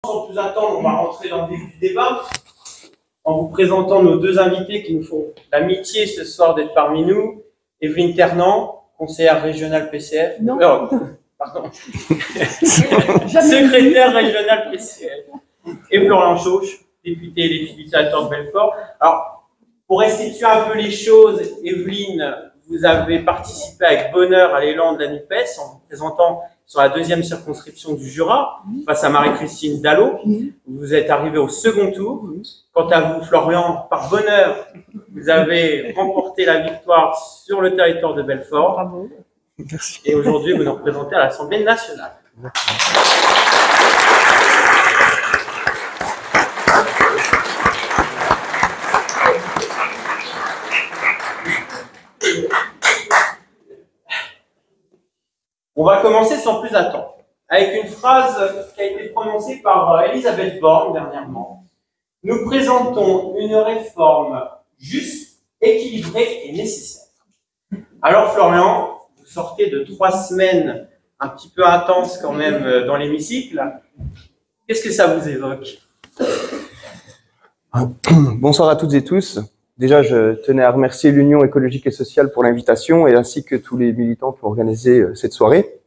Sans plus attendre, on va rentrer dans le vif du débat en vous présentant nos deux invités qui nous font l'amitié ce soir d'être parmi nous. Evelyne Ternant, conseillère régionale PCF. Non. Pardon. Secrétaire régionale PCF. Et Florian Chauche, député et législateur de Belfort. Alors, pour restituer un peu les choses, Evelyne, vous avez participé avec bonheur à l'élan de la NUPES en vous présentant sur la deuxième circonscription du Jura, face à Marie-Christine Dallo. Vous êtes arrivé au second tour. Quant à vous, Florian, par bonheur, vous avez remporté la victoire sur le territoire de Belfort. Bravo. Merci. Et aujourd'hui, vous nous représentez à l'Assemblée nationale. On va commencer sans plus attendre, avec une phrase qui a été prononcée par Elisabeth Borne dernièrement. Nous présentons une réforme juste, équilibrée et nécessaire. Alors Florian, vous sortez de 3 semaines un petit peu intenses quand même dans l'hémicycle. Qu'est-ce que ça vous évoque? Bonsoir à toutes et tous. Déjà, je tenais à remercier l'Union écologique et sociale pour l'invitation et ainsi que tous les militants qui ont organisé cette soirée.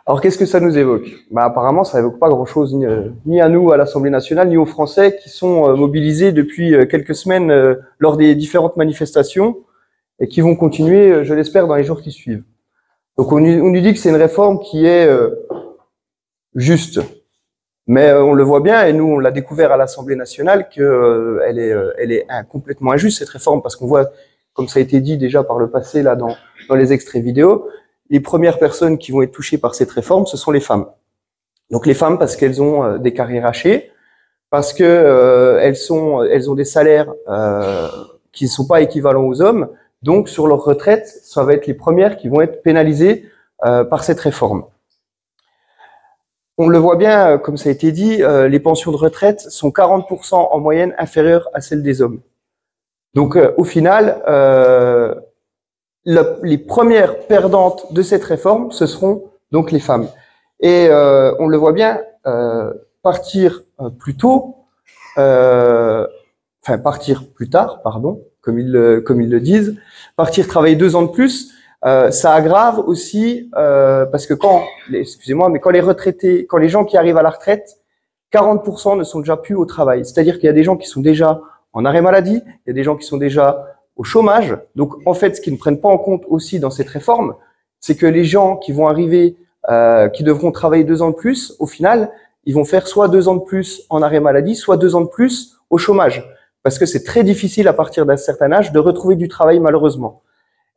Alors, qu'est-ce que ça nous évoque? Apparemment, ça évoque pas grand-chose ni à nous, à l'Assemblée nationale, ni aux Français qui sont mobilisés depuis quelques semaines lors des différentes manifestations et qui vont continuer, je l'espère, dans les jours qui suivent. Donc, on nous dit que c'est une réforme qui est juste. Mais on le voit bien, et nous on l'a découvert à l'Assemblée nationale, qu'elle est complètement injuste cette réforme, parce qu'on voit, comme ça a été dit déjà par le passé là dans les extraits vidéo, les premières personnes qui vont être touchées par cette réforme, ce sont les femmes. Donc les femmes parce qu'elles ont des carrières hachées, parce que elles ont des salaires qui ne sont pas équivalents aux hommes, donc sur leur retraite, ça va être les premières qui vont être pénalisées par cette réforme. On le voit bien, comme ça a été dit, les pensions de retraite sont 40% en moyenne inférieures à celles des hommes. Donc au final, les premières perdantes de cette réforme, ce seront donc les femmes. Et on le voit bien, partir plus tôt, partir plus tard, pardon, comme ils le disent, partir travailler 2 ans de plus, ça aggrave aussi parce que quand les retraités, quand les gens qui arrivent à la retraite, 40% ne sont déjà plus au travail. C'est-à-dire qu'il y a des gens qui sont déjà en arrêt maladie, il y a des gens qui sont déjà au chômage. Donc en fait, ce qu'ils ne prennent pas en compte aussi dans cette réforme, c'est que les gens qui vont arriver, qui devront travailler 2 ans de plus, au final, ils vont faire soit 2 ans de plus en arrêt maladie, soit 2 ans de plus au chômage. Parce que c'est très difficile à partir d'un certain âge de retrouver du travail malheureusement.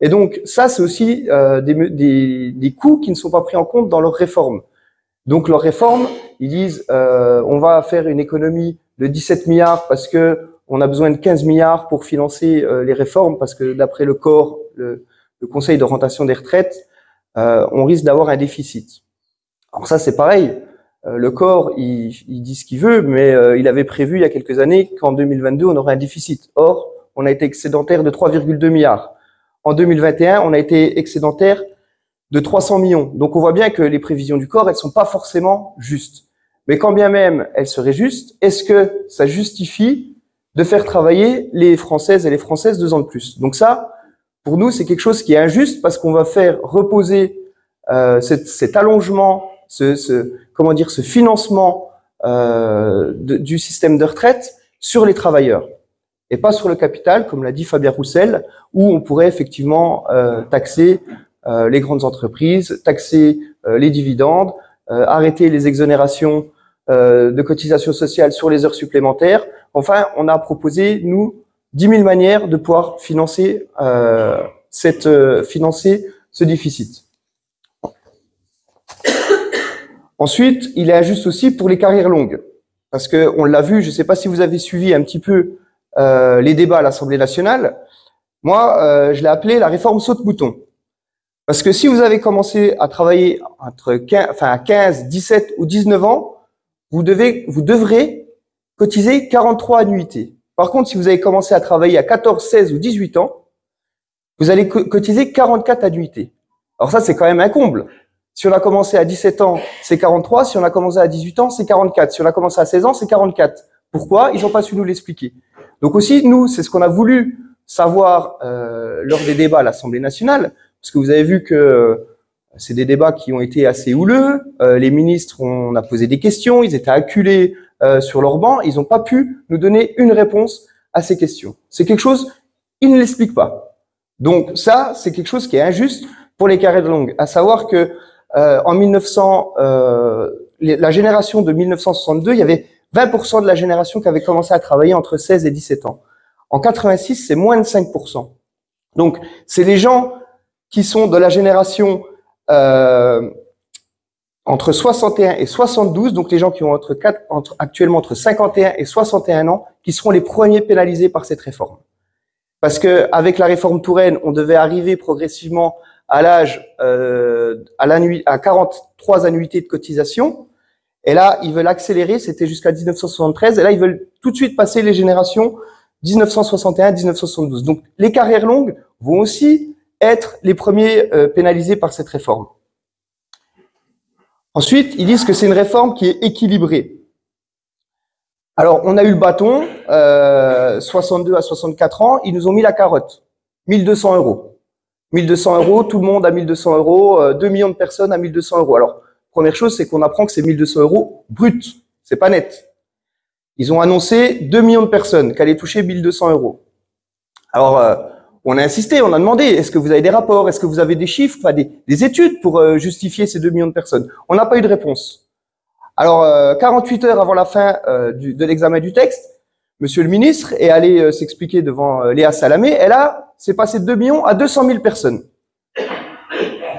Et donc, ça, c'est aussi des coûts qui ne sont pas pris en compte dans leur réforme. Donc, leur réforme, ils disent on va faire une économie de 17 milliards parce que on a besoin de 15 milliards pour financer les réformes, parce que d'après le COR, le Conseil d'orientation des retraites, on risque d'avoir un déficit. Alors ça, c'est pareil. Le COR, il dit ce qu'il veut, mais il avait prévu il y a quelques années qu'en 2022, on aurait un déficit. Or, on a été excédentaire de 3,2 milliards. En 2021, on a été excédentaire de 300 millions. Donc, on voit bien que les prévisions du corps, elles sont pas forcément justes. Mais quand bien même elles seraient justes, est-ce que ça justifie de faire travailler les Françaises et les Françaises 2 ans de plus? Donc ça, pour nous, c'est quelque chose qui est injuste parce qu'on va faire reposer cet allongement, ce financement du système de retraite sur les travailleurs. Et pas sur le capital, comme l'a dit Fabien Roussel, où on pourrait effectivement taxer les grandes entreprises, taxer les dividendes, arrêter les exonérations de cotisations sociales sur les heures supplémentaires. Enfin, on a proposé, nous, 10 000 manières de pouvoir financer, financer ce déficit. Ensuite, il est injuste aussi pour les carrières longues. Parce que on l'a vu, je ne sais pas si vous avez suivi un petit peu les débats à l'Assemblée nationale. Moi, je l'ai appelé la réforme saute-mouton. Parce que si vous avez commencé à travailler à 15, 17 ou 19 ans, vous devrez cotiser 43 annuités. Par contre, si vous avez commencé à travailler à 14, 16 ou 18 ans, vous allez cotiser 44 annuités. Alors ça, c'est quand même un comble. Si on a commencé à 17 ans, c'est 43. Si on a commencé à 18 ans, c'est 44. Si on a commencé à 16 ans, c'est 44. Pourquoi? Ils n'ont pas su nous l'expliquer. Donc aussi, nous, c'est ce qu'on a voulu savoir lors des débats à l'Assemblée nationale, parce que vous avez vu que c'est des débats qui ont été assez houleux. Les ministres, on a posé des questions, ils étaient acculés sur leur banc, ils n'ont pas pu nous donner une réponse à ces questions. C'est quelque chose, ils ne l'expliquent pas. Donc ça, c'est quelque chose qui est injuste pour les carrières longues, à savoir que en 1900, la génération de 1962, il y avait 20% de la génération qui avait commencé à travailler entre 16 et 17 ans. En 86, c'est moins de 5%. Donc, c'est les gens qui sont de la génération entre 61 et 72, donc les gens qui ont actuellement entre 51 et 61 ans, qui seront les premiers pénalisés par cette réforme. Parce que avec la réforme Touraine, on devait arriver progressivement à l'âge à 43 annuités de cotisation. Et là, ils veulent accélérer, c'était jusqu'à 1973, et là, ils veulent tout de suite passer les générations 1961-1972. Donc, les carrières longues vont aussi être les premiers pénalisés par cette réforme. Ensuite, ils disent que c'est une réforme qui est équilibrée. Alors, on a eu le bâton, 62 à 64 ans, ils nous ont mis la carotte, 1200 €. 1200 €, tout le monde à 1200 €, 2 millions de personnes à 1200 €. Alors, première chose, c'est qu'on apprend que c'est 1200 € brut, c'est pas net. Ils ont annoncé 2 millions de personnes qui allaient toucher 1200 €. Alors, on a insisté, on a demandé, est-ce que vous avez des rapports, est-ce que vous avez des chiffres, enfin des études pour justifier ces 2 millions de personnes? On n'a pas eu de réponse. Alors, 48 heures avant la fin de l'examen du texte, monsieur le ministre est allé s'expliquer devant Léa Salamé, et là, c'est passé de 2 millions à 200 000 personnes.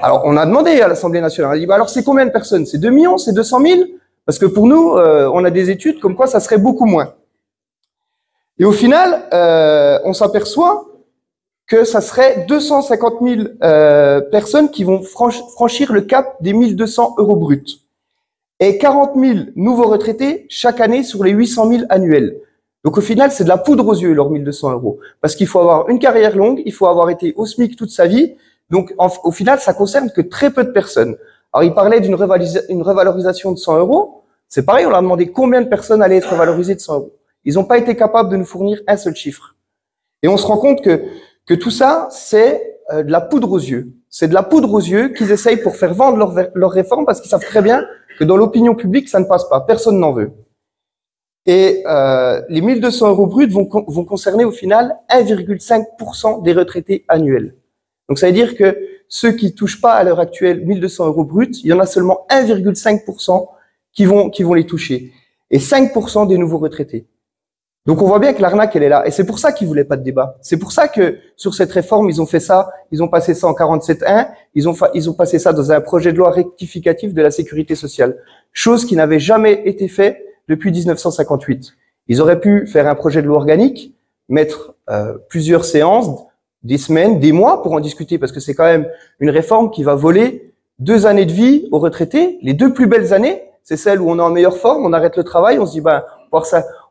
Alors, on a demandé à l'Assemblée nationale, on a dit, bah alors c'est combien de personnes? C'est 2 millions, c'est 200 000? Parce que pour nous, on a des études comme quoi ça serait beaucoup moins. Et au final, on s'aperçoit que ça serait 250 000 personnes qui vont franchir le cap des 1200 € bruts. Et 40 000 nouveaux retraités chaque année sur les 800 000 annuels. Donc au final, c'est de la poudre aux yeux, leurs 1200 €. Parce qu'il faut avoir une carrière longue, il faut avoir été au SMIC toute sa vie. Donc au final, ça concerne que très peu de personnes. Alors il parlait d'une revalorisation de 100 €. C'est pareil, on leur a demandé combien de personnes allaient être valorisées de 100 €. Ils n'ont pas été capables de nous fournir un seul chiffre. Et on se rend compte que tout ça, c'est de la poudre aux yeux. C'est de la poudre aux yeux qu'ils essayent pour faire vendre leur réforme parce qu'ils savent très bien que dans l'opinion publique, ça ne passe pas. Personne n'en veut. Et les 1200 € bruts vont concerner au final 1,5% des retraités annuels. Donc ça veut dire que ceux qui touchent pas à l'heure actuelle 1200 € bruts, il y en a seulement 1,5% qui vont les toucher. Et 5% des nouveaux retraités. Donc on voit bien que l'arnaque, elle est là. Et c'est pour ça qu'ils voulaient pas de débat. C'est pour ça que sur cette réforme, ils ont fait ça, ils ont passé ça en 47.1, ils ont passé ça dans un projet de loi rectificatif de la sécurité sociale. Chose qui n'avait jamais été faite depuis 1958. Ils auraient pu faire un projet de loi organique, mettre plusieurs séances, des semaines, des mois pour en discuter, parce que c'est quand même une réforme qui va voler 2 années de vie aux retraités. Les 2 plus belles années, c'est celles où on est en meilleure forme, on arrête le travail, on se dit,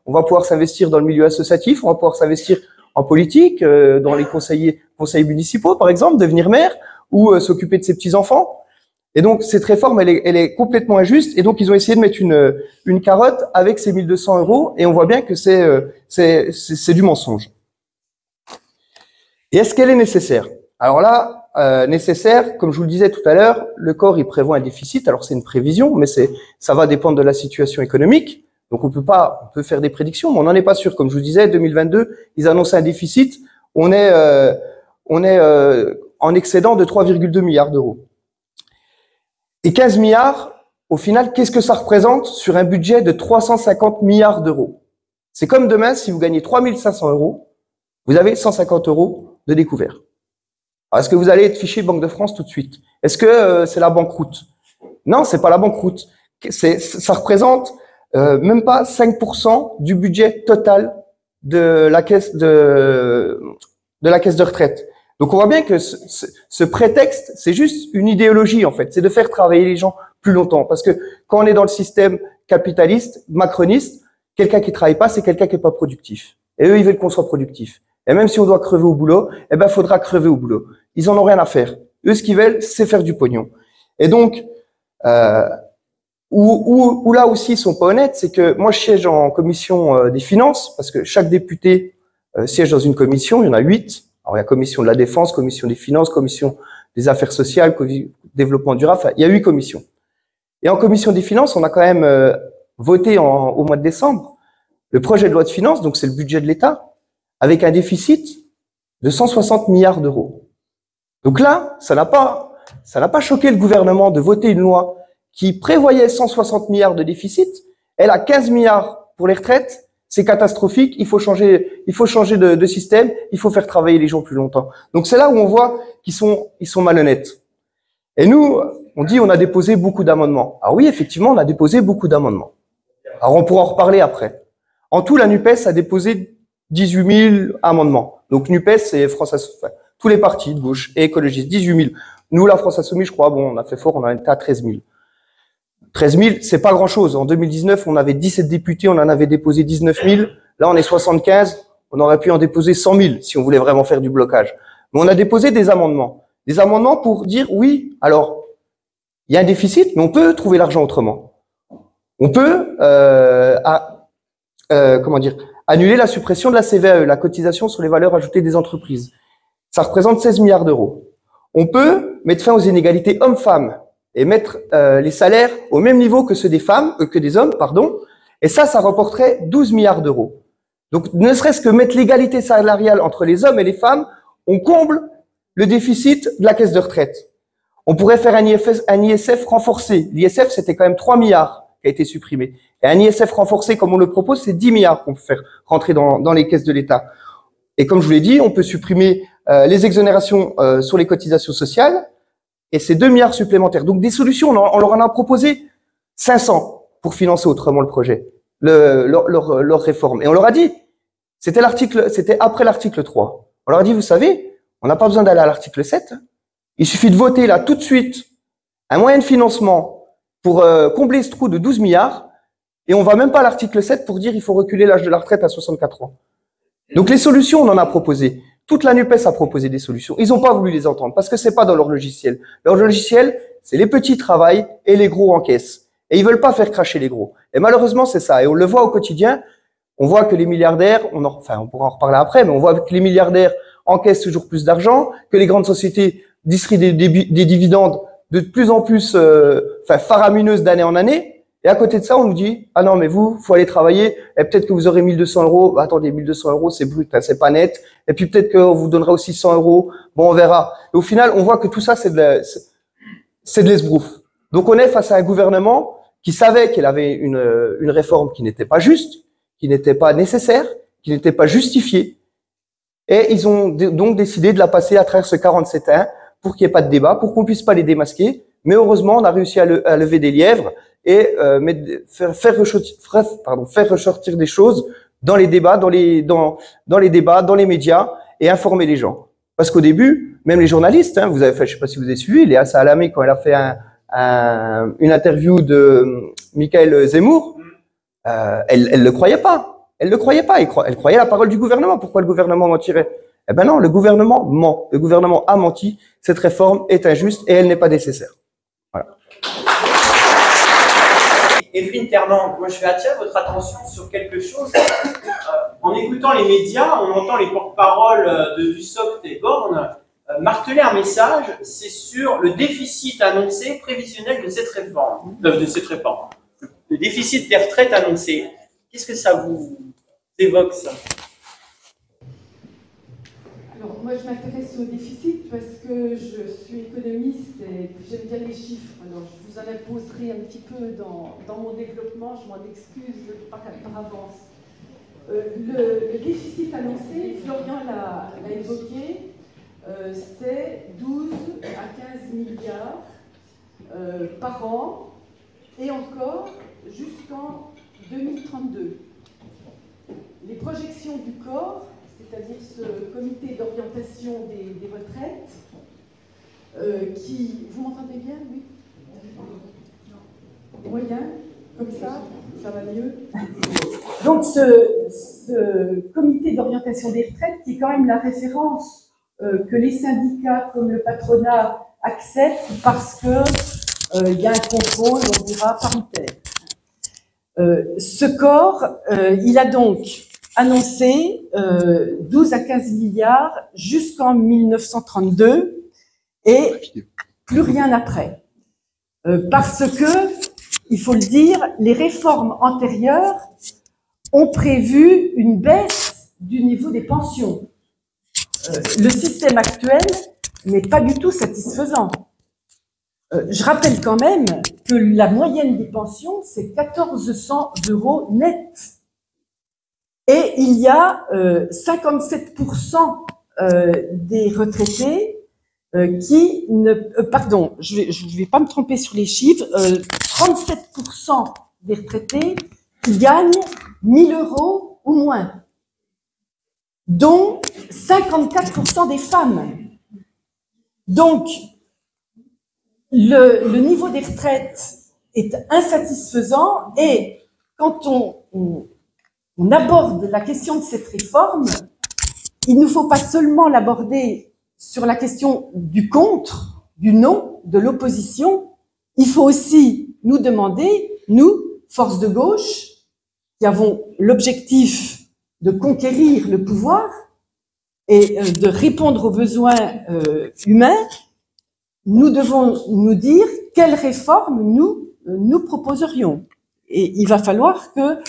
on va pouvoir s'investir dans le milieu associatif, on va pouvoir s'investir en politique, dans les conseils municipaux, par exemple, devenir maire, ou s'occuper de ses petits-enfants. Et donc, cette réforme, elle est complètement injuste, et donc ils ont essayé de mettre une carotte avec ces 1200 €, et on voit bien que c'est du mensonge. Et est-ce qu'elle est nécessaire? Alors là, nécessaire, comme je vous le disais tout à l'heure, le corps, il prévoit un déficit, alors c'est une prévision, mais ça va dépendre de la situation économique. Donc on peut faire des prédictions, mais on n'en est pas sûr. Comme je vous disais, 2022, ils annoncent un déficit. On est en excédent de 3,2 milliards d'euros. Et 15 milliards, au final, qu'est-ce que ça représente sur un budget de 350 milliards d'euros? C'est comme demain, si vous gagnez 3 500 €, vous avez 150 € de découvert. Alors, est-ce que vous allez être fiché Banque de France tout de suite? Est-ce que c'est la banqueroute? Non, c'est pas la banqueroute. Ça représente même pas 5% du budget total de la caisse de retraite. Donc on voit bien que ce prétexte, c'est juste une idéologie en fait, c'est de faire travailler les gens plus longtemps. Parce que quand on est dans le système capitaliste, macroniste, quelqu'un qui travaille pas, c'est quelqu'un qui est pas productif. Et eux, ils veulent qu'on soit productif. Et même si on doit crever au boulot, faudra crever au boulot. Ils en ont rien à faire. Eux, ce qu'ils veulent, c'est faire du pognon. Et donc, Où là aussi ils sont pas honnêtes, c'est que moi je siège en commission des finances, parce que chaque député siège dans une commission, il y en a 8. Alors il y a commission de la défense, commission des finances, commission des affaires sociales, développement durable, enfin, il y a 8 commissions. Et en commission des finances, on a quand même voté au mois de décembre le projet de loi de finances, donc c'est le budget de l'État, avec un déficit de 160 milliards d'euros. Donc là, ça n'a pas choqué le gouvernement de voter une loi qui prévoyait 160 milliards de déficit. Elle a 15 milliards pour les retraites. C'est catastrophique. Il faut changer de système. Il faut faire travailler les gens plus longtemps. Donc c'est là où on voit qu'ils sont malhonnêtes. Et nous, on dit on a déposé beaucoup d'amendements. Alors oui, effectivement, on a déposé beaucoup d'amendements. Alors on pourra en reparler après. En tout, la NUPES a déposé 18 000 amendements. Donc NUPES, c'est France Insoumise, enfin, tous les partis de gauche et écologistes, 18 000. Nous, la France Insoumise, je crois, bon, on a fait fort, on a été à 13 000. 13 000, c'est pas grand-chose. En 2019, on avait 17 députés, on en avait déposé 19 000. Là, on est 75. On aurait pu en déposer 100 000 si on voulait vraiment faire du blocage. Mais on a déposé des amendements. Des amendements pour dire, oui, alors, il y a un déficit, mais on peut trouver l'argent autrement. On peut, annuler la suppression de la CVAE, la cotisation sur les valeurs ajoutées des entreprises. Ça représente 16 milliards d'euros. On peut mettre fin aux inégalités hommes-femmes et mettre les salaires au même niveau que ceux des femmes, que des hommes, pardon. Et ça rapporterait 12 milliards d'euros. Donc, ne serait-ce que mettre l'égalité salariale entre les hommes et les femmes, on comble le déficit de la caisse de retraite. On pourrait faire un ISF renforcé. L'ISF, c'était quand même 3 milliards qui a été supprimé. Et un ISF renforcé, comme on le propose, c'est 10 milliards qu'on peut faire rentrer dans les caisses de l'État. Et comme je vous l'ai dit, on peut supprimer les exonérations sur les cotisations sociales, et c'est 2 milliards supplémentaires. Donc des solutions, on leur en a proposé 500 pour financer autrement le projet, leur réforme. Et on leur a dit, c'était après l'article 3. On leur a dit, vous savez, on n'a pas besoin d'aller à l'article 7. Il suffit de voter là tout de suite un moyen de financement pour combler ce trou de 12 milliards, et on va même pas à l'article 7 pour dire il faut reculer l'âge de la retraite à 64 ans. Donc les solutions, on en a proposé. Toute la NUPES a proposé des solutions. Ils n'ont pas voulu les entendre parce que c'est pas dans leur logiciel. Leur logiciel, c'est les petits travaillent et les gros encaissent. Et ils veulent pas faire cracher les gros. Et malheureusement, c'est ça. Et on le voit au quotidien. On voit que les milliardaires, on pourra en reparler après, mais on voit que les milliardaires encaissent toujours plus d'argent, que les grandes sociétés distribuent des dividendes de plus en plus, faramineuses d'année en année. Et à côté de ça, on nous dit, ah non, mais vous, faut aller travailler, et peut-être que vous aurez 1200 euros. Bah, attendez, 1200 euros, c'est brut, hein, c'est pas net. Et puis peut-être qu'on vous donnera aussi 100 euros. Bon, on verra. Et au final, on voit que tout ça, c'est de l'esbrouf. Donc on est face à un gouvernement qui savait qu'il avait une réforme qui n'était pas juste, qui n'était pas nécessaire, qui n'était pas justifiée. Et ils ont donc décidé de la passer à travers ce 47.1 pour qu'il n'y ait pas de débat, pour qu'on puisse pas les démasquer. Mais heureusement, on a réussi à lever des lièvres et faire ressortir des choses dans les débats, dans les médias et informer les gens. Parce qu'au début, même les journalistes, hein, je sais pas si vous avez suivi, Léa Salamé, quand elle a fait une interview de Michael Zemmour, elle le croyait pas. Elle le croyait pas. Elle croyait la parole du gouvernement. Pourquoi le gouvernement mentirait? Eh ben non, le gouvernement ment. Le gouvernement a menti. Cette réforme est injuste et elle n'est pas nécessaire. Voilà. Evelyne Ternan, moi je vais attirer votre attention sur quelque chose. En écoutant les médias, on entend les porte-paroles de Dussopt et Borne marteler un message, c'est sur le déficit annoncé prévisionnel de cette réforme. Le déficit des retraites annoncé. Qu'est-ce que ça vous évoque, ça? Alors, moi, je m'intéresse au déficit parce que je suis économiste et j'aime bien les chiffres. Alors, je vous en imposerai un petit peu dans mon développement. Je m'en excuse par avance. Le déficit annoncé, Florian l'a évoqué, c'est 12 à 15 milliards par an et encore jusqu'en 2032. Les projections du corps, c'est-à-dire ce comité d'orientation des retraites, qui... Vous m'entendez bien, oui? Moyen, comme ça va mieux. Donc ce comité d'orientation des retraites, qui est quand même la référence que les syndicats comme le patronat acceptent parce que il y a un contrôle, on dira, paritaire. Ce corps, il a donc annoncé 12 à 15 milliards jusqu'en 1932 et plus rien après. Parce que, il faut le dire, les réformes antérieures ont prévu une baisse du niveau des pensions. Le système actuel n'est pas du tout satisfaisant. Je rappelle quand même que la moyenne des pensions, c'est 1400 € net. Et il y a 57% des retraités qui ne... pardon, je vais pas me tromper sur les chiffres. 37% des retraités qui gagnent 1000 € ou moins, dont 54% des femmes. Donc, le niveau des retraites est insatisfaisant et quand on aborde la question de cette réforme, il ne faut pas seulement l'aborder sur la question du contre, du non, de l'opposition. Il faut aussi nous demander, nous, force de gauche, qui avons l'objectif de conquérir le pouvoir et de répondre aux besoins humains, nous devons nous dire quelles réformes nous proposerions. Et il va falloir que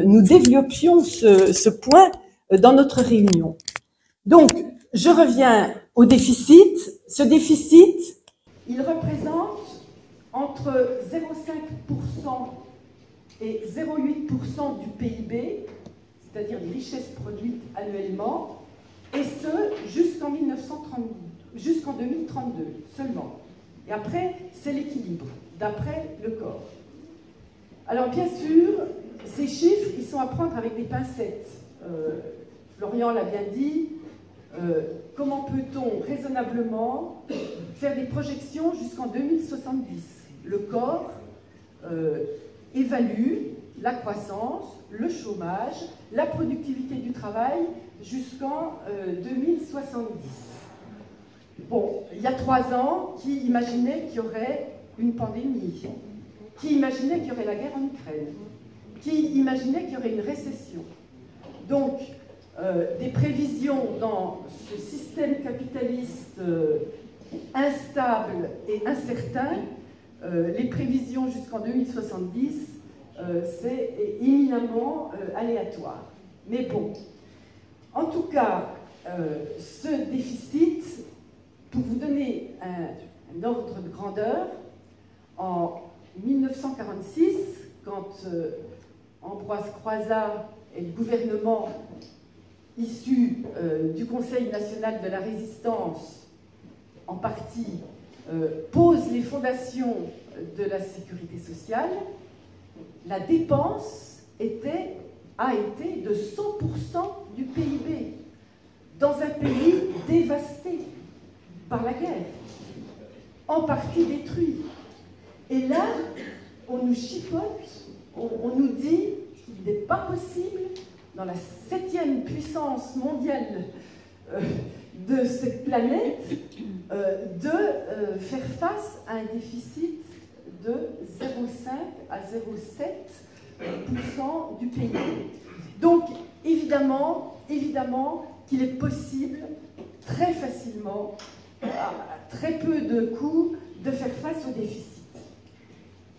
nous développions ce point dans notre réunion. Donc, je reviens au déficit. Ce déficit, il représente entre 0,5% et 0,8% du PIB, c'est-à-dire les richesses produites annuellement, et ce, jusqu'en 2032 seulement. Et après, c'est l'équilibre, d'après le corps. Alors bien sûr, ces chiffres, ils sont à prendre avec des pincettes. Florian l'a bien dit, comment peut-on raisonnablement faire des projections jusqu'en 2070? Le corps évalue la croissance, le chômage, la productivité du travail jusqu'en 2070. Bon, il y a 3 ans, qui imaginait qu'il y aurait une pandémie? Qui imaginait qu'il y aurait la guerre en Ukraine? Qui imaginait qu'il y aurait une récession? Donc, des prévisions dans ce système capitaliste instable et incertain, les prévisions jusqu'en 2070, c'est éminemment aléatoire. Mais bon, en tout cas, ce déficit, pour vous donner un ordre de grandeur, en 1946, quand Ambroise Croizat et le gouvernement issu du Conseil national de la résistance, en partie, pose les fondations de la sécurité sociale, la dépense a été de 100% du PIB, dans un pays dévasté par la guerre, en partie détruit. Et là, on nous chipote, on nous dit qu'il n'est pas possible, dans la 7e puissance mondiale de cette planète, de faire face à un déficit de 0,5 à 0,7% du PIB. Donc, évidemment qu'il est possible, très facilement, à très peu de coûts, de faire face au déficit.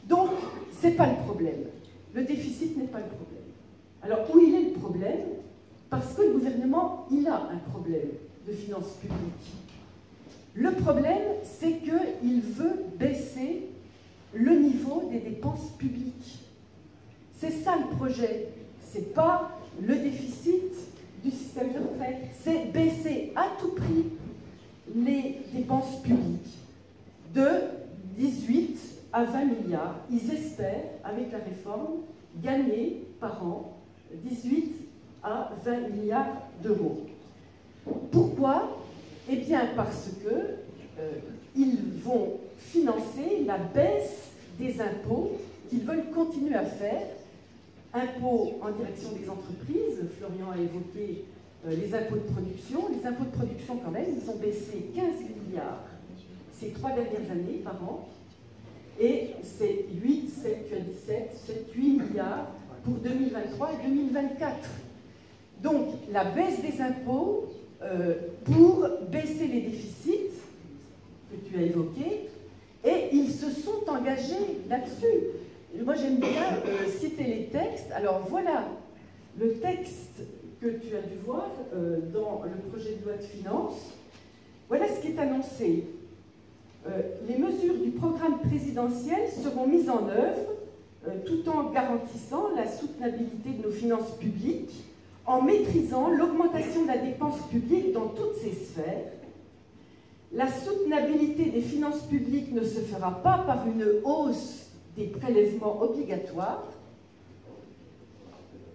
Donc, ce n'est pas le problème. Le déficit n'est pas le problème. Alors, où il est le problème? Parce que le gouvernement, il a un problème de finances publiques. Le problème, c'est qu'il veut baisser le niveau des dépenses publiques. C'est ça le projet. Ce n'est pas le déficit du système de retraite. C'est baisser à tout prix les dépenses publiques de 18 à 20 milliards. Ils espèrent, avec la réforme, gagner par an 18 à 20 milliards d'euros. Pourquoi? Eh bien parce que ils vont financer la baisse des impôts qu'ils veulent continuer à faire. Impôts en direction des entreprises, Florian a évoqué les impôts de production. Les impôts de production, quand même, ils ont baissé 15 milliards ces 3 dernières années par an. et c'est 8, 7, tu as dit 7, 8 milliards pour 2023 et 2024. Donc, la baisse des impôts pour baisser les déficits que tu as évoqués, et ils se sont engagés là-dessus. Moi, j'aime bien citer les textes. Alors, voilà le texte que tu as dû voir dans le projet de loi de finances. Voilà ce qui est annoncé. Les mesures du programme présidentiel seront mises en œuvre tout en garantissant la soutenabilité de nos finances publiques, en maîtrisant l'augmentation de la dépense publique dans toutes ses sphères. La soutenabilité des finances publiques ne se fera pas par une hausse des prélèvements obligatoires.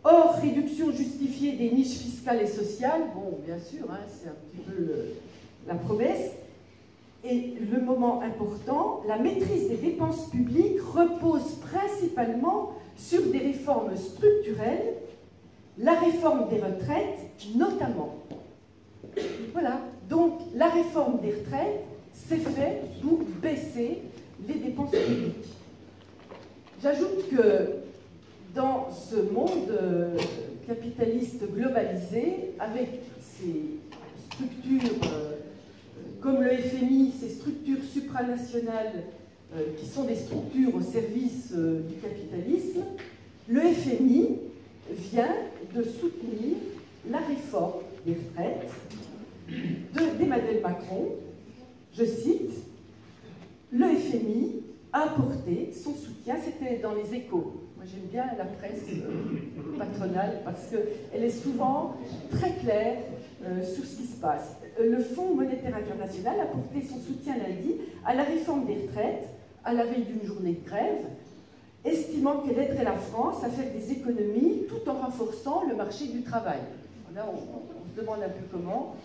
Hors réduction justifiée des niches fiscales et sociales, bon, bien sûr, hein, c'est un petit peu la promesse. Et le moment important, la maîtrise des dépenses publiques repose principalement sur des réformes structurelles, la réforme des retraites notamment. Voilà, donc la réforme des retraites, c'est fait pour baisser les dépenses publiques. J'ajoute que dans ce monde capitaliste globalisé, avec ces structures comme le FMI, ces structures supranationales qui sont des structures au service du capitalisme, le FMI vient de soutenir la réforme des retraites d'Emmanuel Macron. Je cite, « Le FMI a apporté son soutien », c'était dans les Échos. Moi j'aime bien la presse patronale parce qu'elle est souvent très claire sur ce qui se passe. Le Fonds monétaire international a apporté son soutien lundi à la réforme des retraites à la veille d'une journée de grève, estimant qu'elle aiderait la France à faire des économies tout en renforçant le marché du travail. Là, on se demande un peu comment.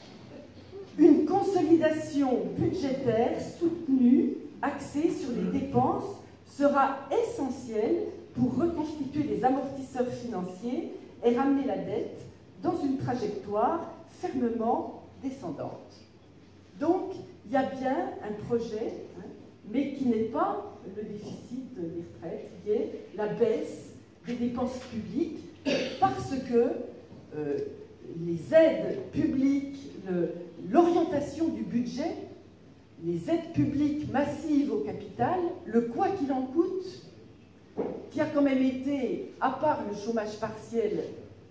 Une consolidation budgétaire soutenue, axée sur les dépenses, sera essentielle pour reconstituer des amortisseurs financiers et ramener la dette dans une trajectoire fermement descendante. Donc, il y a bien un projet, hein, mais qui n'est pas le déficit des retraites, qui est la baisse des dépenses publiques, parce que les aides publiques, l'orientation du budget, les aides publiques massives au capital, le quoi qu'il en coûte, qui a quand même été, à part le chômage partiel,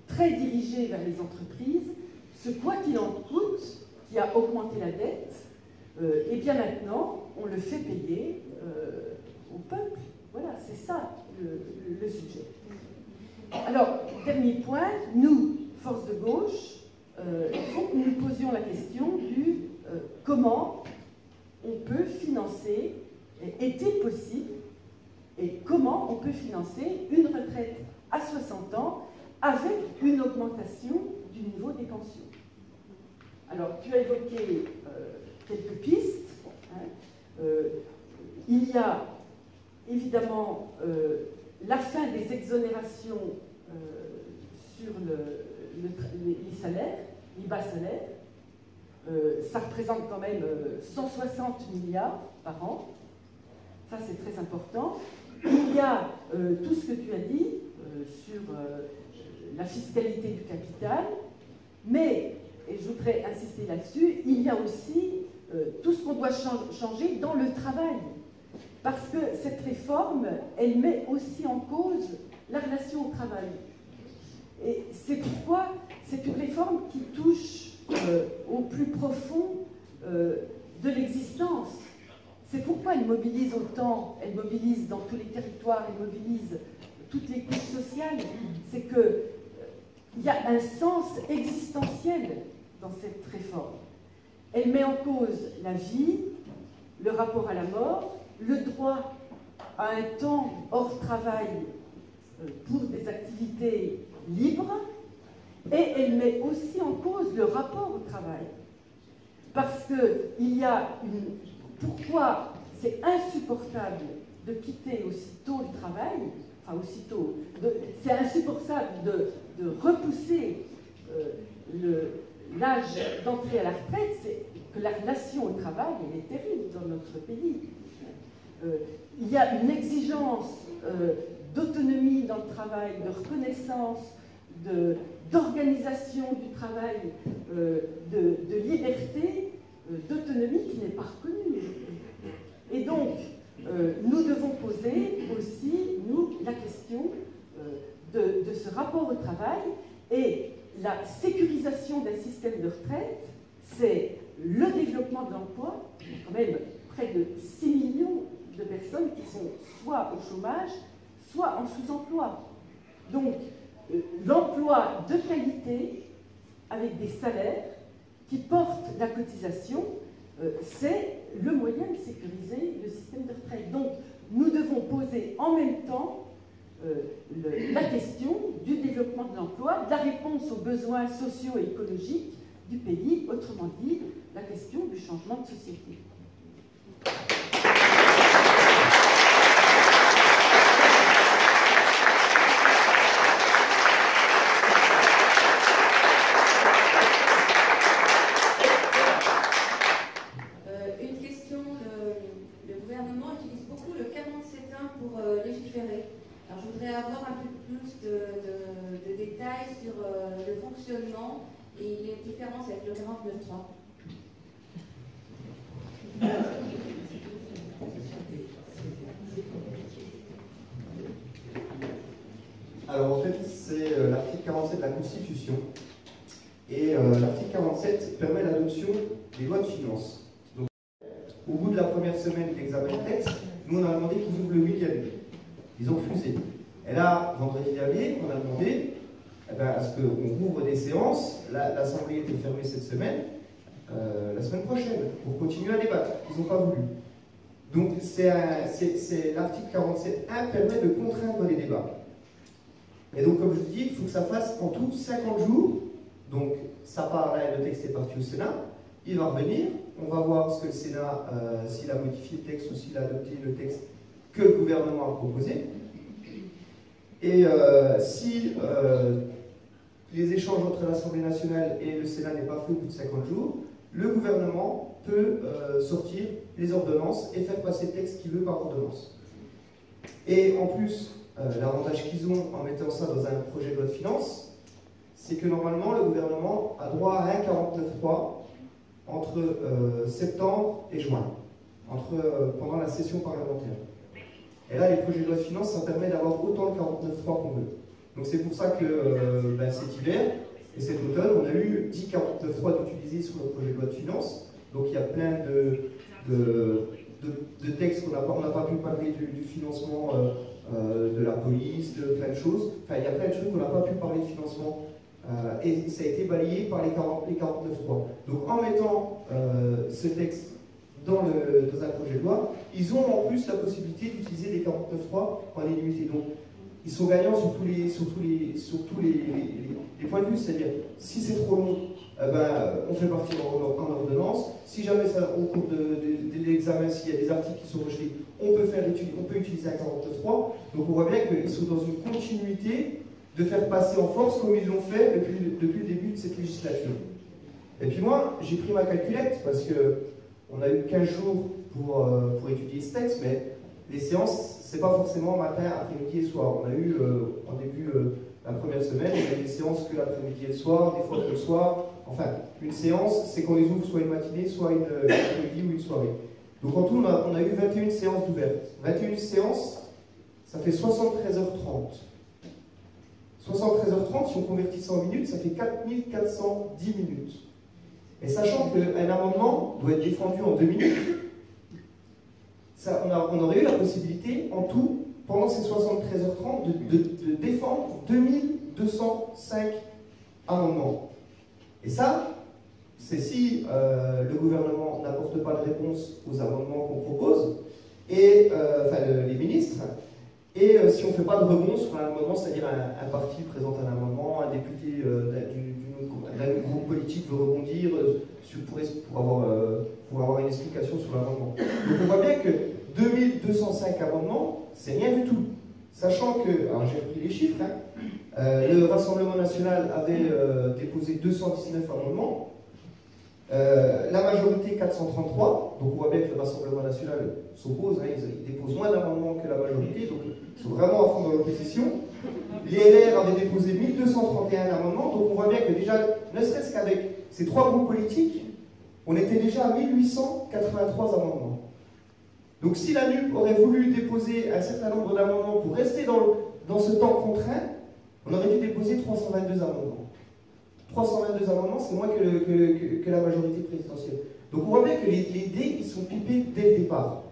très dirigé vers les entreprises, ce quoi qu'il en coûte, qui a augmenté la dette, et bien maintenant, on le fait payer au peuple. Voilà, c'est ça le sujet. Alors, dernier point, nous, force de gauche, il faut que nous nous posions la question du comment on peut financer, est-il possible, et comment on peut financer une retraite à 60 ans avec une augmentation du niveau des pensions. Alors, tu as évoqué quelques pistes. Hein. Il y a évidemment la fin des exonérations sur les salaires, les bas salaires. Ça représente quand même 160 milliards par an. Ça, c'est très important. Il y a tout ce que tu as dit sur la fiscalité du capital, mais, et je voudrais insister là-dessus, il y a aussi tout ce qu'on doit changer dans le travail. Parce que cette réforme, elle met aussi en cause la relation au travail. Et c'est pourquoi c'est une réforme qui touche au plus profond de l'existence. C'est pourquoi elle mobilise autant, elle mobilise dans tous les territoires, elle mobilise toutes les couches sociales. C'est qu'il y a un sens existentiel dans cette réforme. Elle met en cause la vie, le rapport à la mort, le droit à un temps hors travail pour des activités libres, et elle met aussi en cause le rapport au travail. Parce qu'il y a une... Pourquoi c'est insupportable de quitter aussitôt le travail, enfin aussitôt, c'est insupportable de repousser l'âge d'entrée à la retraite, c'est que la relation au travail, elle est terrible dans notre pays. il y a une exigence d'autonomie dans le travail, de reconnaissance, d'organisation du travail, de liberté, d'autonomie qui n'est pas reconnue. Et donc, nous devons poser aussi, nous, la question de ce rapport au travail, et la sécurisation d'un système de retraite, c'est le développement de l'emploi. Il y a quand même près de 6 millions de personnes qui sont soit au chômage, soit en sous-emploi. Donc, l'emploi de qualité, avec des salaires qui portent la cotisation, c'est le moyen de sécuriser le système de retraite. Donc, nous devons poser en même temps la question du développement de l'emploi, de la réponse aux besoins sociaux et écologiques du pays, autrement dit, la question du changement de société. Une question, le gouvernement utilise beaucoup le 47.1 pour légiférer. Alors, je voudrais avoir un peu plus de détails sur le fonctionnement et les différences avec le 49.3. Alors en fait, c'est l'article 47 de la Constitution. Et l'article 47 permet l'adoption des lois de finances. Donc, au bout de la première semaine d'examen de texte, nous on a demandé qu'ils ouvrent le week-end. Ils ont refusé. Et là, vendredi dernier, on a demandé à ce qu'on ouvre des séances. L'Assemblée était fermée cette semaine, la semaine prochaine, pour continuer à débattre. Ils n'ont pas voulu. Donc l'article 47.1 permet de contraindre les débats. Et donc, comme je vous dis, il faut que ça fasse en tout 50 jours. Donc, ça part là, le texte est parti au Sénat. Il va revenir. On va voir ce que le Sénat, s'il a modifié le texte ou s'il a adopté le texte que le gouvernement a proposé. Et si les échanges entre l'Assemblée nationale et le Sénat n'est pas fait au bout de 50 jours, le gouvernement peut sortir les ordonnances et faire passer le texte qu'il veut par ordonnance. Et en plus, l'avantage qu'ils ont en mettant ça dans un projet de loi de finances, c'est que normalement le gouvernement a droit à un 49.3 entre septembre et juin, pendant la session parlementaire. Et là, les projets de loi de finances, ça permet d'avoir autant le 49.3 qu'on veut. Donc c'est pour ça que cet hiver et cet automne, on a eu 10 49.3 d'utiliser sur le projet de loi de finances. Donc il y a plein de textes qu'on n'a pas pu parler du financement de la police, de plein de choses. Enfin, il y a plein de choses qu'on n'a pas pu parler de financement. Et ça a été balayé par les 49.3. Donc en mettant ce texte dans un projet de loi, ils ont en plus la possibilité d'utiliser les 49.3 en illimité. Donc ils sont gagnants sur tous les points de vue. C'est-à-dire, si c'est trop long, on fait partir en ordonnance. Si jamais au cours de l'examen, s'il y a des articles qui sont rejetés, on peut utiliser un 49.3. Donc on voit bien qu'ils sont dans une continuité de faire passer en force comme ils l'ont fait depuis le début de cette législature. Et puis moi, j'ai pris ma calculette parce qu'on a eu 15 jours pour étudier ce texte, mais les séances, c'est pas forcément matin, après-midi et soir. On a eu, en début, la première semaine, on a eu des séances que l'après-midi et le soir, des fois que le soir. Enfin, une séance, c'est qu'on les ouvre soit une matinée, soit une après-midi ou une soirée. Donc en tout, on a eu 21 séances d'ouvertes. 21 séances, ça fait 73h30. 73h30, si on convertit ça en minutes, ça fait 4410 minutes. Et sachant qu'un amendement doit être défendu en 2 minutes, on aurait eu la possibilité, en tout, pendant ces 73h30, de défendre 2205 amendements. Et ça, c'est si le gouvernement n'apporte pas de réponse aux amendements qu'on propose, et, les ministres, et si on ne fait pas de rebond sur un amendement, c'est-à-dire un parti présente un amendement, un député d'un groupe politique veut rebondir pour avoir une explication sur l'amendement. Donc on voit bien que 2205 amendements, c'est rien du tout. Sachant que, alors j'ai repris les chiffres, le Rassemblement national avait déposé 219 amendements, La majorité 433, donc on voit bien que le Rassemblement national s'oppose, hein, ils déposent moins d'amendements que la majorité, donc ils sont vraiment à fond dans l'opposition. Les LR avaient déposé 1231 amendements, donc on voit bien que déjà, ne serait-ce qu'avec ces trois groupes politiques, on était déjà à 1883 amendements. Donc si la NUP aurait voulu déposer un certain nombre d'amendements pour rester dans ce temps contraint, on aurait dû déposer 322 amendements. 322 amendements, c'est moins que la majorité présidentielle. Donc on voit bien que les dés, ils sont pipés dès le départ.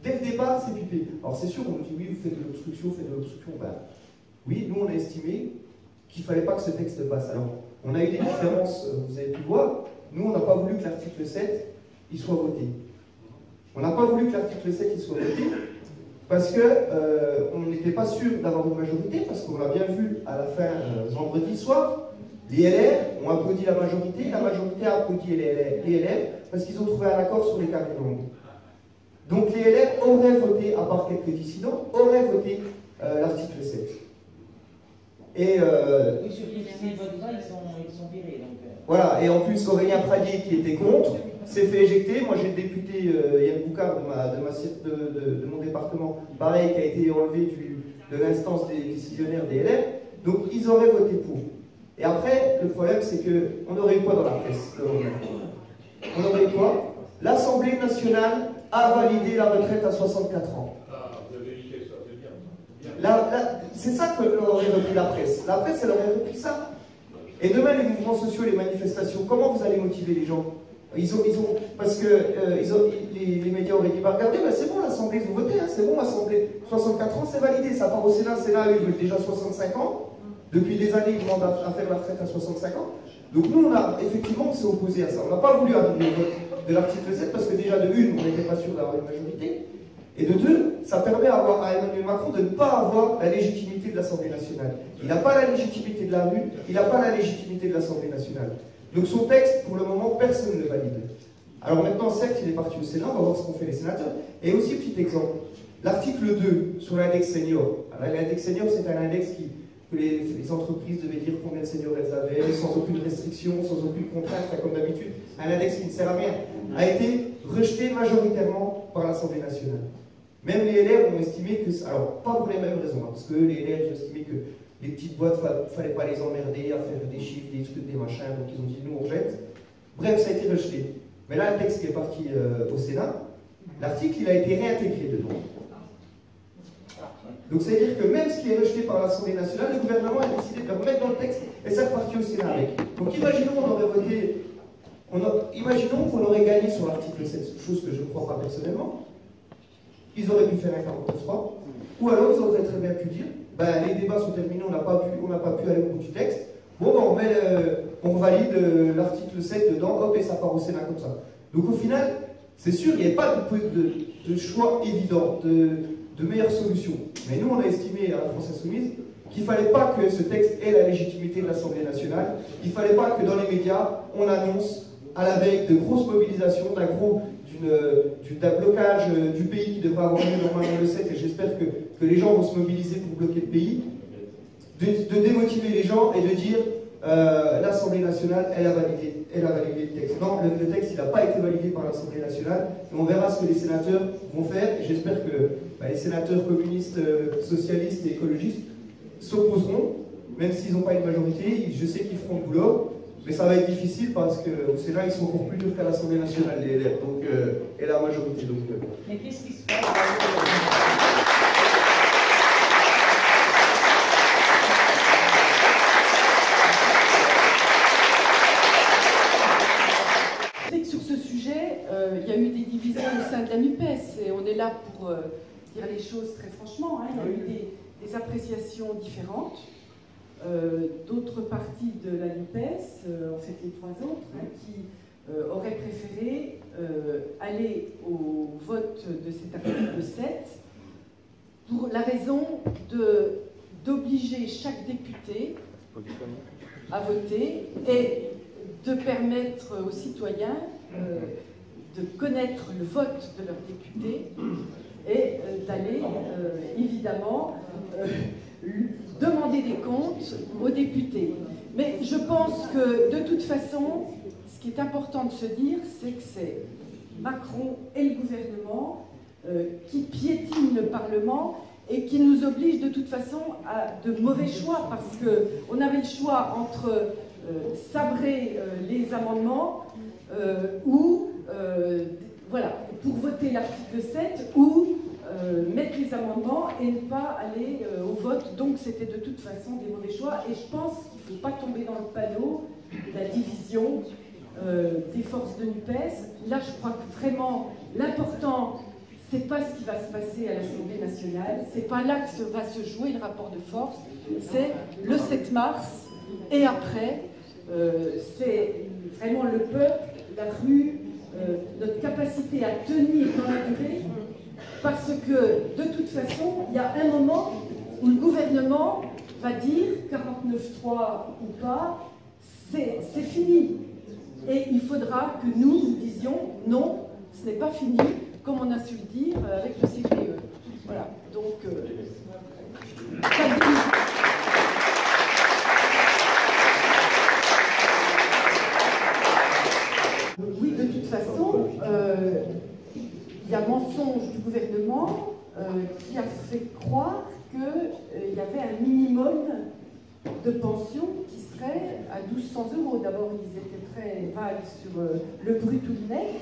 Dès le départ, c'est pipé. Alors c'est sûr, on nous dit oui, vous faites de l'obstruction, Ben, oui, nous on a estimé qu'il ne fallait pas que ce texte passe. Alors, on a eu des différences, vous avez pu voir. Nous, on n'a pas voulu que l'article 7 il soit voté. On n'a pas voulu que l'article 7 il soit voté parce qu'on n'était pas sûr d'avoir une majorité, parce qu'on l'a bien vu à la fin vendredi soir. Les LR ont applaudi la majorité a applaudi les LR parce qu'ils ont trouvé un accord sur les cartes longues. Donc les LR auraient voté, à part quelques dissidents, auraient voté l'article 7. Et oui, sur les votes là, ils sont virés. Donc, voilà, et en plus Aurélien Pradier qui était contre s'est fait éjecter. Moi j'ai le député Yann Boucard de mon département, pareil, qui a été enlevé de l'instance des décisionnaires des LR. Donc ils auraient voté pour. Et après, le problème c'est qu'on aurait eu quoi dans la presse? On aurait eu quoi? L'Assemblée nationale a validé la retraite à 64 ans. C'est ça que aurait repris la presse. La presse, elle aurait repris ça. Et demain, les mouvements sociaux, les manifestations, comment vous allez motiver les gens? Parce que les médias auraient dit, bah regardez, bah, c'est bon, l'Assemblée, ils ont voté, hein, c'est bon, l'Assemblée, 64 ans, c'est validé, ça part au Sénat, eux, ils veulent déjà 65 ans. Depuis des années, ils demandent à faire la retraite à 65 ans. Donc nous, on s'est opposé à ça. On n'a pas voulu arriver au vote de l'article 7 parce que déjà, de une, on n'était pas sûr d'avoir une majorité. Et de deux, ça permet à Emmanuel Macron de ne pas avoir la légitimité de l'Assemblée nationale. Il n'a pas la légitimité de la rue, il n'a pas la légitimité de l'Assemblée nationale. Donc son texte, pour le moment, personne ne le valide. Alors maintenant, certes, il est parti au Sénat, on va voir ce qu'ont fait les sénateurs. Et aussi, petit exemple, l'article 2 sur l'index senior. L'index senior, c'est un index que les entreprises devaient dire combien de seniors elles avaient, sans aucune restriction, sans aucune contrainte, comme d'habitude. Un index qui ne sert à rien, a été rejeté majoritairement par l'Assemblée nationale. Même les LR ont estimé que, alors pas pour les mêmes raisons, parce que les LR ont estimé que les petites boîtes, il ne fallait pas les emmerder à faire des chiffres, des trucs, des machins, donc ils ont dit nous on jette. Bref, ça a été rejeté. Mais là, le texte qui est parti au Sénat, l'article il a été réintégré dedans. Donc c'est-à-dire que même ce qui est rejeté par l'Assemblée nationale, le gouvernement a décidé de le remettre dans le texte et c'est reparti au Sénat avec. Donc imaginons on aurait voté, imaginons qu'on aurait gagné sur l'article 7, chose que je ne crois pas personnellement. Ils auraient pu faire un 49.3, ou alors ils auraient très bien pu dire ben, les débats sont terminés, on n'a pas pu aller au bout du texte, bon ben, on valide l'article 7 dedans, hop, et ça part au Sénat comme ça. Donc au final, c'est sûr, il n'y avait pas de choix évident, de meilleure solution. Mais nous, on a estimé à la France Insoumise qu'il ne fallait pas que ce texte ait la légitimité de l'Assemblée nationale, il ne fallait pas que dans les médias, on annonce à la veille de grosses mobilisations, d'un blocage du pays qui devrait avoir lieu normalement le 7, et j'espère que les gens vont se mobiliser pour bloquer le pays, de démotiver les gens et de dire l'Assemblée nationale, elle a validé le texte. Non, le texte, il n'a pas été validé par l'Assemblée nationale, et on verra ce que les sénateurs vont faire, et j'espère que les sénateurs communistes, socialistes et écologistes s'opposeront, même s'ils n'ont pas une majorité, je sais qu'ils feront le boulot. Mais ça va être difficile parce qu'au Sénat, ils sont encore plus durs qu'à l'Assemblée nationale, les LR, donc, et la majorité. Donc, Mais qu'est-ce qui se passe? C'est que sur ce sujet, il y a eu des divisions au sein de la NUPES, et on est là pour dire les choses très franchement. Hein. Il y a eu des appréciations différentes. D'autres partis de la NUPES, en fait les trois autres, hein, qui auraient préféré aller au vote de cet article 7 pour la raison d'obliger chaque député à voter et de permettre aux citoyens de connaître le vote de leur député et d'aller évidemment demander des comptes aux députés. Mais je pense que de toute façon, ce ce qui est important de se dire, c'est que c'est Macron et le gouvernement qui piétinent le Parlement et qui nous obligent de toute façon à de mauvais choix, parce qu'on avait le choix entre sabrer les amendements ou, voilà, pour voter l'article 7 ou mettre les amendements et ne pas aller au vote. Donc c'était de toute façon des mauvais choix, et je pense qu'il ne faut pas tomber dans le panneau de la division des forces de NUPES. Là, je crois que vraiment l'important, c'est pas ce qui va se passer à l'Assemblée nationale, c'est pas là que va se jouer le rapport de force, c'est le 7 mars, et après, c'est vraiment le peuple, la rue, notre capacité à tenir dans la durée, parce que de toute façon, il y a un moment où le gouvernement va dire 49.3 ou pas, c'est fini. Et il faudra que nous disions non, ce n'est pas fini, comme on a su le dire avec le CPE. Voilà, donc... oui, de toute façon, il y a mensonge du gouvernement qui a fait croire qu'il y avait un minimum de pension qui serait à 1200 €. D'abord, ils étaient très vagues sur le brut ou le net.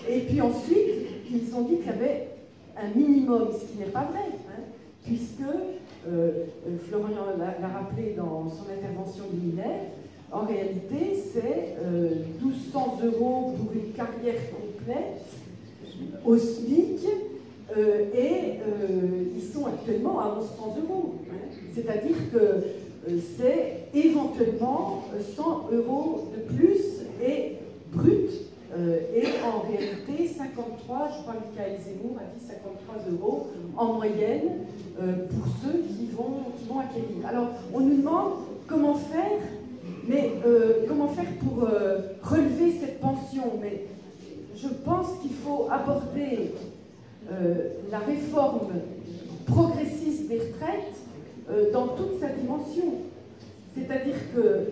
Et puis ensuite, ils ont dit qu'il y avait un minimum, ce qui n'est pas vrai, hein, puisque Florian l'a rappelé dans son intervention liminaire, en réalité, c'est 1200 € pour une carrière complète au SMIC, et ils sont actuellement à 1100 €. Hein. C'est-à-dire que c'est éventuellement 100 € de plus et brut. Et en réalité, 53, je crois que Michael Zemmour a dit 53 € en moyenne pour ceux qui vont acquérir. Alors, on nous demande comment faire, mais comment faire pour relever cette pension. Mais je pense qu'il faut aborder la réforme progressiste des retraites dans toute sa dimension. C'est-à-dire que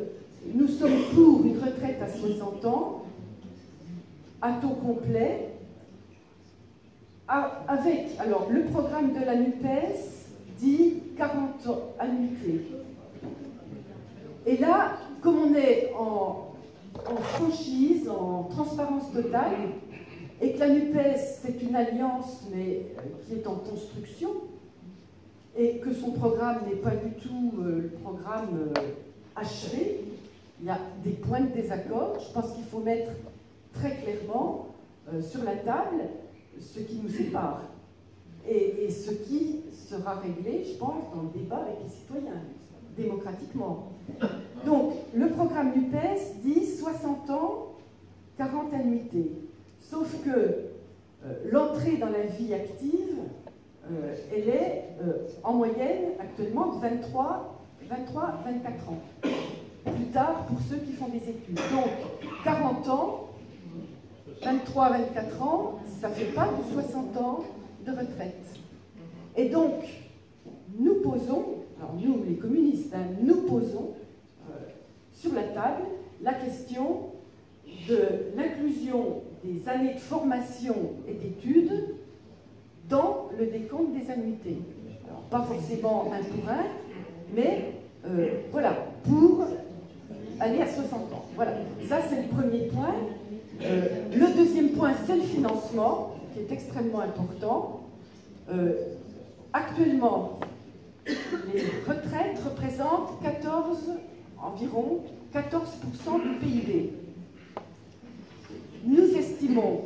nous sommes pour une retraite à 60 ans, à taux complet, avec, alors, le programme de la NUPES dit 40 annuités. Et là, comme on est en franchise, en transparence totale, et que la NUPES, c'est une alliance, mais qui est en construction, et que son programme n'est pas du tout le programme achevé, il y a des points de désaccord. Je pense qu'il faut mettre très clairement sur la table ce qui nous sépare et ce qui sera réglé, je pense, dans le débat avec les citoyens, démocratiquement. Donc, le programme NUPES dit 60 ans, 40 annuités. Sauf que l'entrée dans la vie active, elle est en moyenne actuellement de 23-24 ans. Plus tard pour ceux qui font des études. Donc, 40 ans, 23-24 ans, ça ne fait pas de 60 ans de retraite. Et donc, nous posons, alors nous les communistes, hein, nous posons sur la table la question de l'inclusion des années de formation et d'études dans le décompte des annuités. Alors, pas forcément un pour un, mais voilà, pour aller à 60 ans. Voilà, ça c'est le premier point. Le deuxième point, c'est le financement, qui est extrêmement important. Actuellement, les retraites représentent environ 14% du PIB. Nous estimons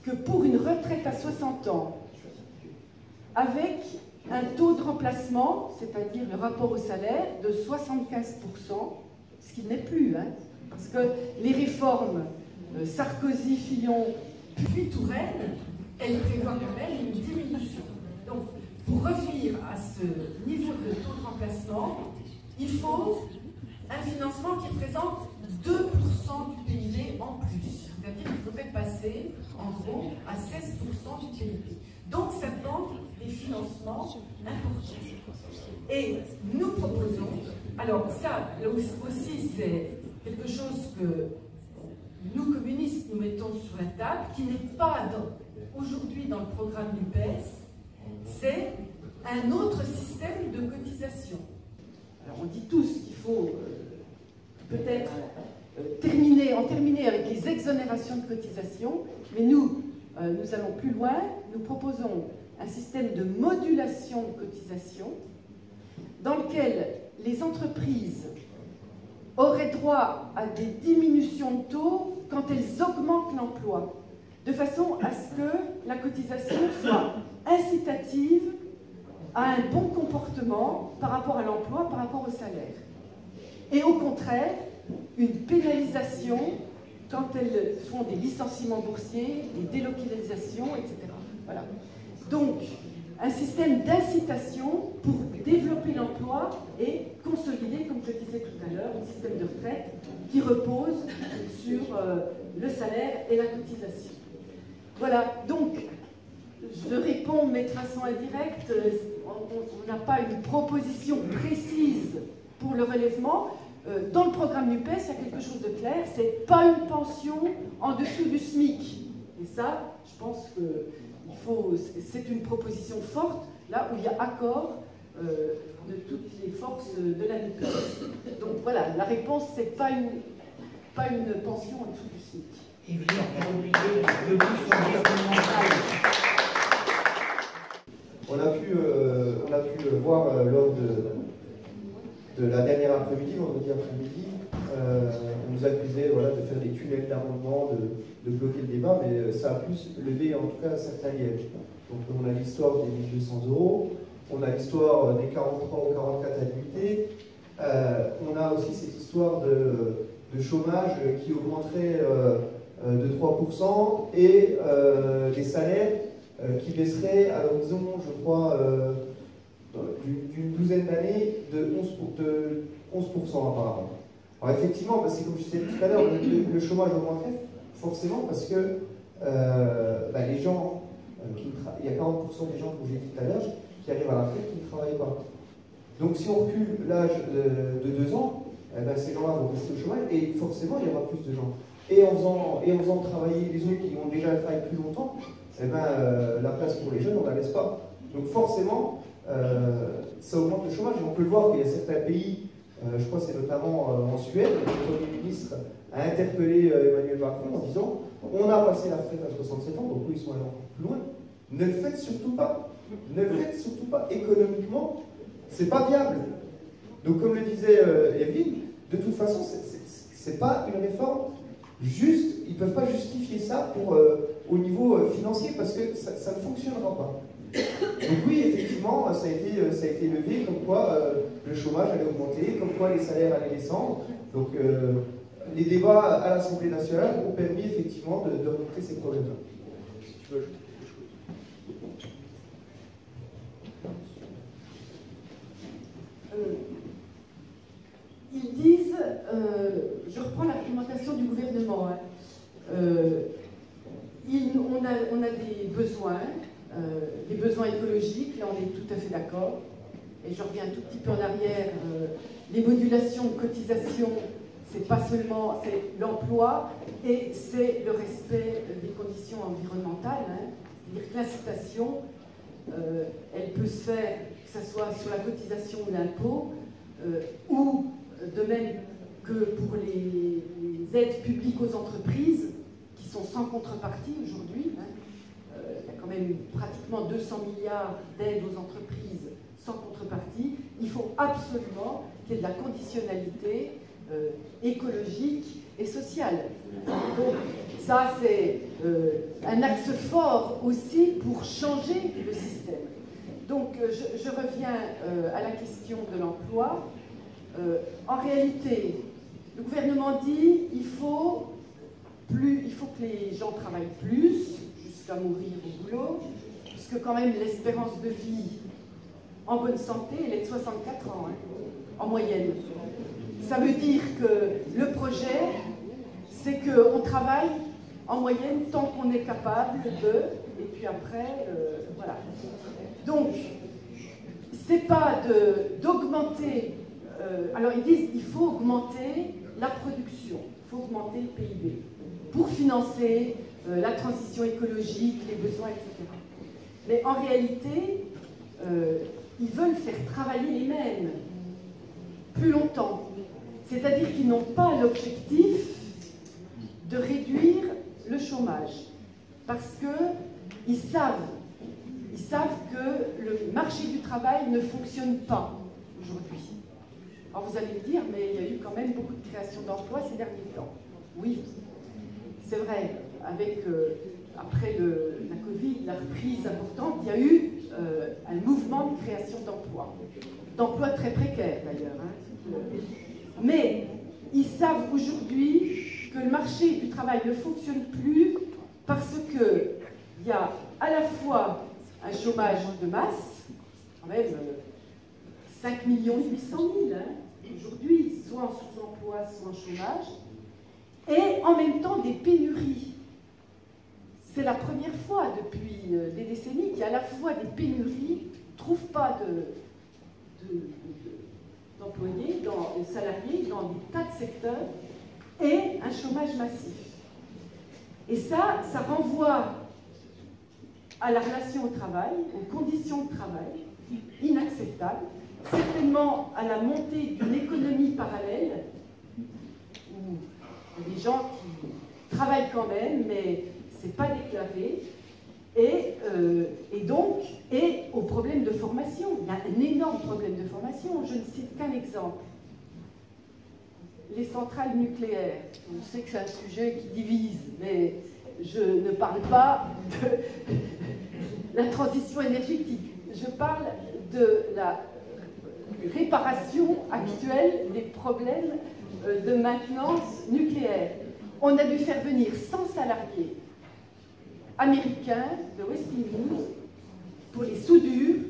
que pour une retraite à 60 ans, avec un taux de remplacement, c'est-à-dire le rapport au salaire, de 75%, ce qui n'est plus, hein, parce que les réformes Sarkozy, Fillon, puis Touraine, elles prévoient quand même une diminution. Donc, pour revenir à ce niveau de taux de remplacement, il faut un financement qui représente 2% du PIB en plus. C'est-à-dire qu'il faudrait passer, en gros, à 16% du PIB. Donc, ça demande des financements importants. Et nous proposons, alors ça, là aussi, c'est quelque chose que nous communistes, nous mettons sur la table, qui n'est pas aujourd'hui dans le programme NUPES, c'est un autre système de cotisation. Alors on dit tous qu'il faut peut-être en terminer avec les exonérations de cotisation, mais nous allons plus loin, nous proposons un système de modulation de cotisation dans lequel les entreprises auraient droit à des diminutions de taux quand elles augmentent l'emploi, de façon à ce que la cotisation soit incitative à un bon comportement par rapport à l'emploi, par rapport au salaire. Et au contraire, une pénalisation quand elles font des licenciements boursiers, des délocalisations, etc. Voilà. Donc, un système d'incitation pour développer l'emploi et consolider, comme je le disais tout à l'heure, un système de retraite qui repose sur le salaire et la cotisation. Voilà, donc je réponds mais de façon indirecte, on n'a pas une proposition précise pour le relèvement. Dans le programme NUPES, il y a quelque chose de clair, c'est pas une pension en dessous du SMIC. Et ça, je pense que c'est une proposition forte, là où il y a accord de toutes les forces de la NUPES. Donc voilà, la réponse, c'est pas une pension en dessous du SMIC. Évidemment, on a oublié de vous choisir On a pu voir lors de la dernière après-midi, vendredi après-midi, on nous accusait de faire des tunnels d'amendements, de bloquer le débat, mais ça a plus levé en tout cas certains lièges. Donc on a l'histoire des 1 200 €, on a l'histoire des 43 ou 44 annuités, on a aussi cette histoire de chômage qui augmenterait de 3% et des salaires qui baisseraient à l'horizon, je crois, d'une douzaine d'années de 11% apparemment. Alors effectivement, c'est comme je disais tout à l'heure, le chômage augmenterait forcément parce que les gens, il y a 40% des gens, comme j'ai dit tout à l'heure, qui arrivent à la retraite qui ne travaillent pas. Donc si on recule l'âge de 2 ans, ces gens-là vont rester au chômage et forcément il y aura plus de gens. Et en faisant travailler les autres qui ont déjà travaillé plus longtemps, la place pour les jeunes, on ne la laisse pas. Donc forcément, ça augmente le chômage. Et on peut le voir qu'il y a certains pays, je crois que c'est notamment en Suède, le Premier ministre a interpellé Emmanuel Macron en disant on a passé la retraite à 67 ans, donc eux ils sont allés encore plus loin. Ne le faites surtout pas. Ne le faites surtout pas. Économiquement, c'est pas viable. Donc comme le disait Evelyne, de toute façon, c'est pas une réforme juste, ils ne peuvent pas justifier ça au niveau financier parce que ça ne fonctionnera pas. Donc oui, effectivement, ça a été levé comme quoi le chômage allait augmenter, comme quoi les salaires allaient descendre. Donc les débats à l'Assemblée nationale ont permis effectivement de remonter ces problèmes-là. Si tu veux ajouter quelque chose. Ils disent, je reprends l'argumentation du gouvernement, on a des besoins écologiques, là on est tout à fait d'accord, et je reviens un tout petit peu en arrière, les modulations de cotisation, c'est pas seulement l'emploi, et c'est le respect des conditions environnementales, c'est-à-dire que l'incitation, elle peut se faire, que ce soit sur la cotisation ou l'impôt, ou de même que pour les aides publiques aux entreprises, qui sont sans contrepartie aujourd'hui. Il y a quand même pratiquement 200 milliards d'aides aux entreprises sans contrepartie. Il faut absolument qu'il y ait de la conditionnalité écologique et sociale. Donc ça, c'est un axe fort aussi pour changer le système. Donc je reviens à la question de l'emploi. En réalité, le gouvernement dit qu'il faut que les gens travaillent plus jusqu'à mourir au boulot, puisque quand même l'espérance de vie en bonne santé, elle est de 64 ans, en moyenne. Ça veut dire que le projet, c'est qu'on travaille en moyenne tant qu'on est capable et puis après, voilà. Donc, c'est pas d'augmenter. Alors ils disent qu'il faut augmenter la production, il faut augmenter le PIB. pour financer la transition écologique, les besoins, etc. Mais en réalité, ils veulent faire travailler les mêmes plus longtemps. C'est-à-dire qu'ils n'ont pas l'objectif de réduire le chômage. Parce qu'ils savent que le marché du travail ne fonctionne pas aujourd'hui. Alors vous allez me dire, mais il y a eu quand même beaucoup de création d'emplois ces derniers temps. Oui, c'est vrai. Après la Covid, la reprise importante, il y a eu un mouvement de création d'emplois très précaires d'ailleurs. Hein. Mais ils savent aujourd'hui que le marché du travail ne fonctionne plus parce qu'il y a à la fois un chômage de masse, quand même 5 800 000 hein, aujourd'hui, soit en sous-emploi, soit en chômage, et en même temps des pénuries. C'est la première fois depuis des décennies qu'il y a à la fois des pénuries, ne trouvent pas d'employés, de salariés dans des tas de secteurs, et un chômage massif. Et ça renvoie à la relation au travail, aux conditions de travail, inacceptables, certainement à la montée d'une économie parallèle, où il y a des gens qui travaillent quand même, mais ce n'est pas déclaré, et donc au problème de formation. Il y a un énorme problème de formation. Je ne cite qu'un exemple. Les centrales nucléaires. Je sais que c'est un sujet qui divise, mais je ne parle pas de la transition énergétique. Je parle de la réparation actuelle des problèmes de maintenance nucléaire. On a dû faire venir 100 salariés américains de Westinghouse pour les soudures,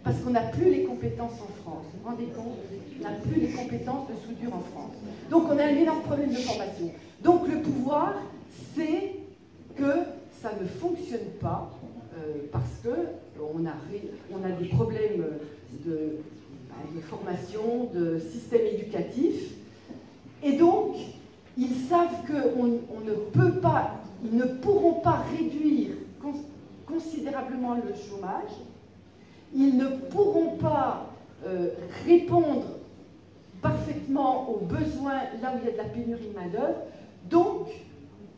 parce qu'on n'a plus les compétences en France. Vous vous rendez compte? On n'a plus les compétences de soudure en France. Donc on a un énorme problème de formation. Donc le pouvoir sait que ça ne fonctionne pas parce qu'on a des problèmes de formation, de système éducatif. Et donc, ils savent ils ne pourront pas réduire considérablement le chômage, ils ne pourront pas répondre parfaitement aux besoins là où il y a de la pénurie de main-d'œuvre. Donc,